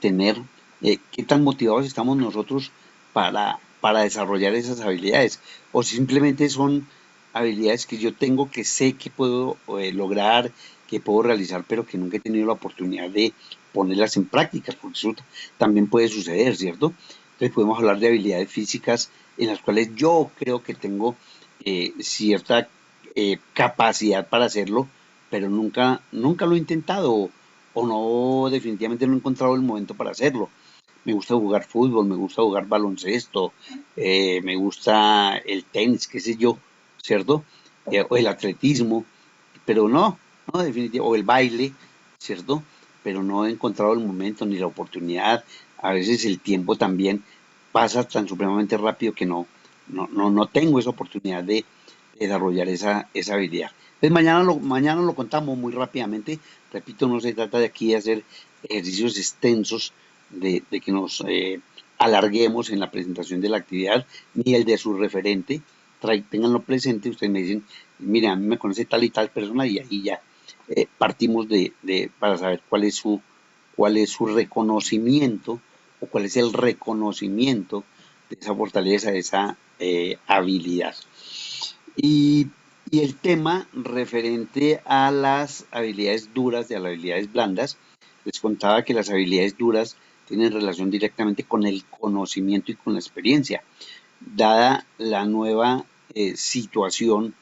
tener, qué tan motivados estamos nosotros para desarrollar esas habilidades, o simplemente son habilidades que yo tengo, que sé que puedo lograr, que puedo realizar, pero que nunca he tenido la oportunidad de ponerlas en práctica, porque eso también puede suceder, ¿cierto? Entonces podemos hablar de habilidades físicas en las cuales yo creo que tengo cierta capacidad para hacerlo, pero nunca lo he intentado o no, definitivamente no he encontrado el momento para hacerlo. Me gusta jugar fútbol, me gusta jugar baloncesto, me gusta el tenis, qué sé yo, ¿cierto? O el atletismo, pero no, definitivamente, o el baile, ¿cierto? Pero no he encontrado el momento ni la oportunidad. A veces el tiempo también pasa tan supremamente rápido que no tengo esa oportunidad de desarrollar esa habilidad. Entonces mañana lo contamos muy rápidamente. Repito, no se trata de aquí de hacer ejercicios extensos, de que nos alarguemos en la presentación de la actividad, ni el de su referente. Ténganlo presente, ustedes me dicen, mira, a mí me conoce tal y tal persona y ahí ya partimos para saber cuál es su reconocimiento o cuál es el reconocimiento de esa fortaleza, de esa habilidad. Y, y el tema referente a las habilidades duras y a las habilidades blandas, les contaba que las habilidades duras tienen relación directamente con el conocimiento y con la experiencia. Dada la nueva situación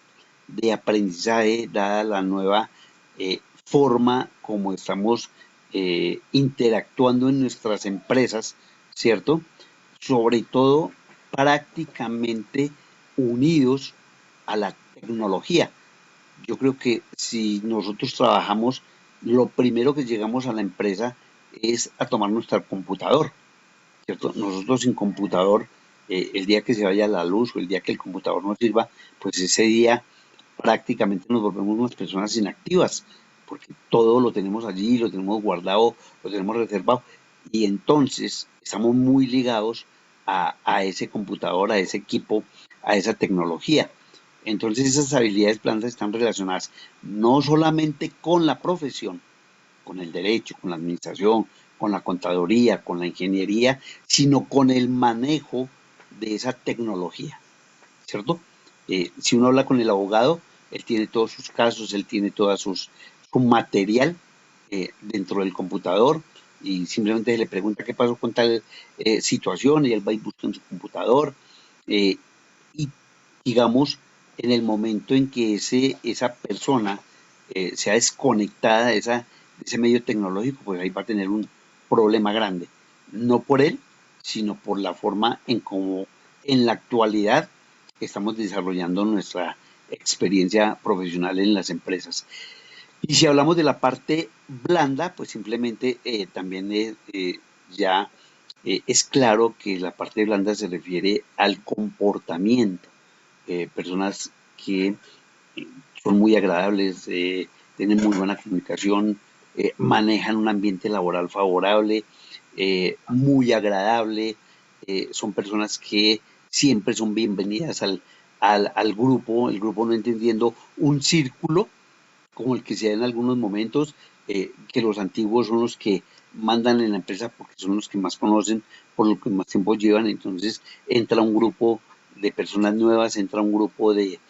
de aprendizaje, dada la nueva forma como estamos interactuando en nuestras empresas, ¿cierto? Sobre todo prácticamente unidos a la tecnología. Yo creo que si nosotros trabajamos, lo primero que llegamos a la empresa es a tomar nuestro computador, ¿cierto? Nosotros sin computador, el día que se vaya la luz o el día que el computador no sirva, pues ese día prácticamente nos volvemos unas personas inactivas, porque todo lo tenemos allí, lo tenemos guardado, lo tenemos reservado, y entonces estamos muy ligados a ese computador, a ese equipo, a esa tecnología. Entonces esas habilidades blandas están relacionadas no solamente con la profesión, con el derecho, con la administración, con la contaduría, con la ingeniería, sino con el manejo de esa tecnología, ¿cierto? Si uno habla con el abogado, él tiene todos sus casos, él tiene su material dentro del computador y simplemente se le pregunta qué pasó con tal situación y él va y busca en su computador y digamos, en el momento en que esa persona sea desconectada de ese medio tecnológico, pues ahí va a tener un problema grande. No por él, sino por la forma en cómo en la actualidad estamos desarrollando nuestra experiencia profesional en las empresas. Y si hablamos de la parte blanda, pues simplemente también ya es claro que la parte blanda se refiere al comportamiento. Personas que son muy agradables, tienen muy buena comunicación, manejan un ambiente laboral favorable, muy agradable, son personas que siempre son bienvenidas al grupo, el grupo no entendiendo un círculo como el que se da en algunos momentos, que los antiguos son los que mandan en la empresa porque son los que más conocen, por lo que más tiempo llevan, entonces entra un grupo de personas nuevas, entra un grupo de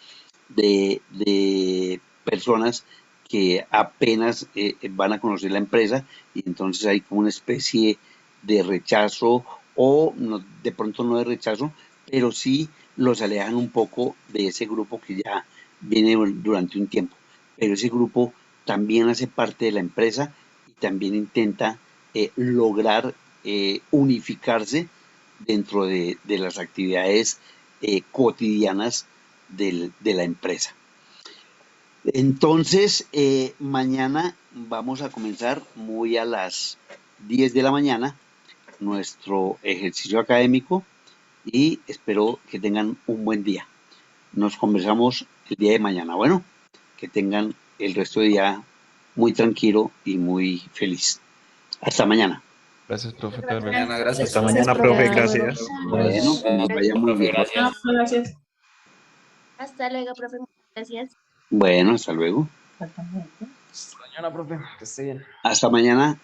personas que apenas van a conocer la empresa y entonces hay como una especie de rechazo o de pronto no de rechazo, pero sí los alejan un poco de ese grupo que ya viene durante un tiempo. Pero ese grupo también hace parte de la empresa y también intenta lograr unificarse dentro de las actividades cotidianas de la empresa. Entonces, mañana vamos a comenzar muy a las 10 de la mañana nuestro ejercicio académico y espero que tengan un buen día. Nos conversamos el día de mañana. Bueno, que tengan el resto de día muy tranquilo y muy feliz. Hasta mañana. Gracias, profe. Hasta mañana, gracias. Hasta mañana, profe, gracias. Bueno, que nos vaya muy bien. Gracias. Hasta luego, profe. Gracias. Bueno, hasta luego. Hasta mañana, profe. Que esté bien. Hasta mañana.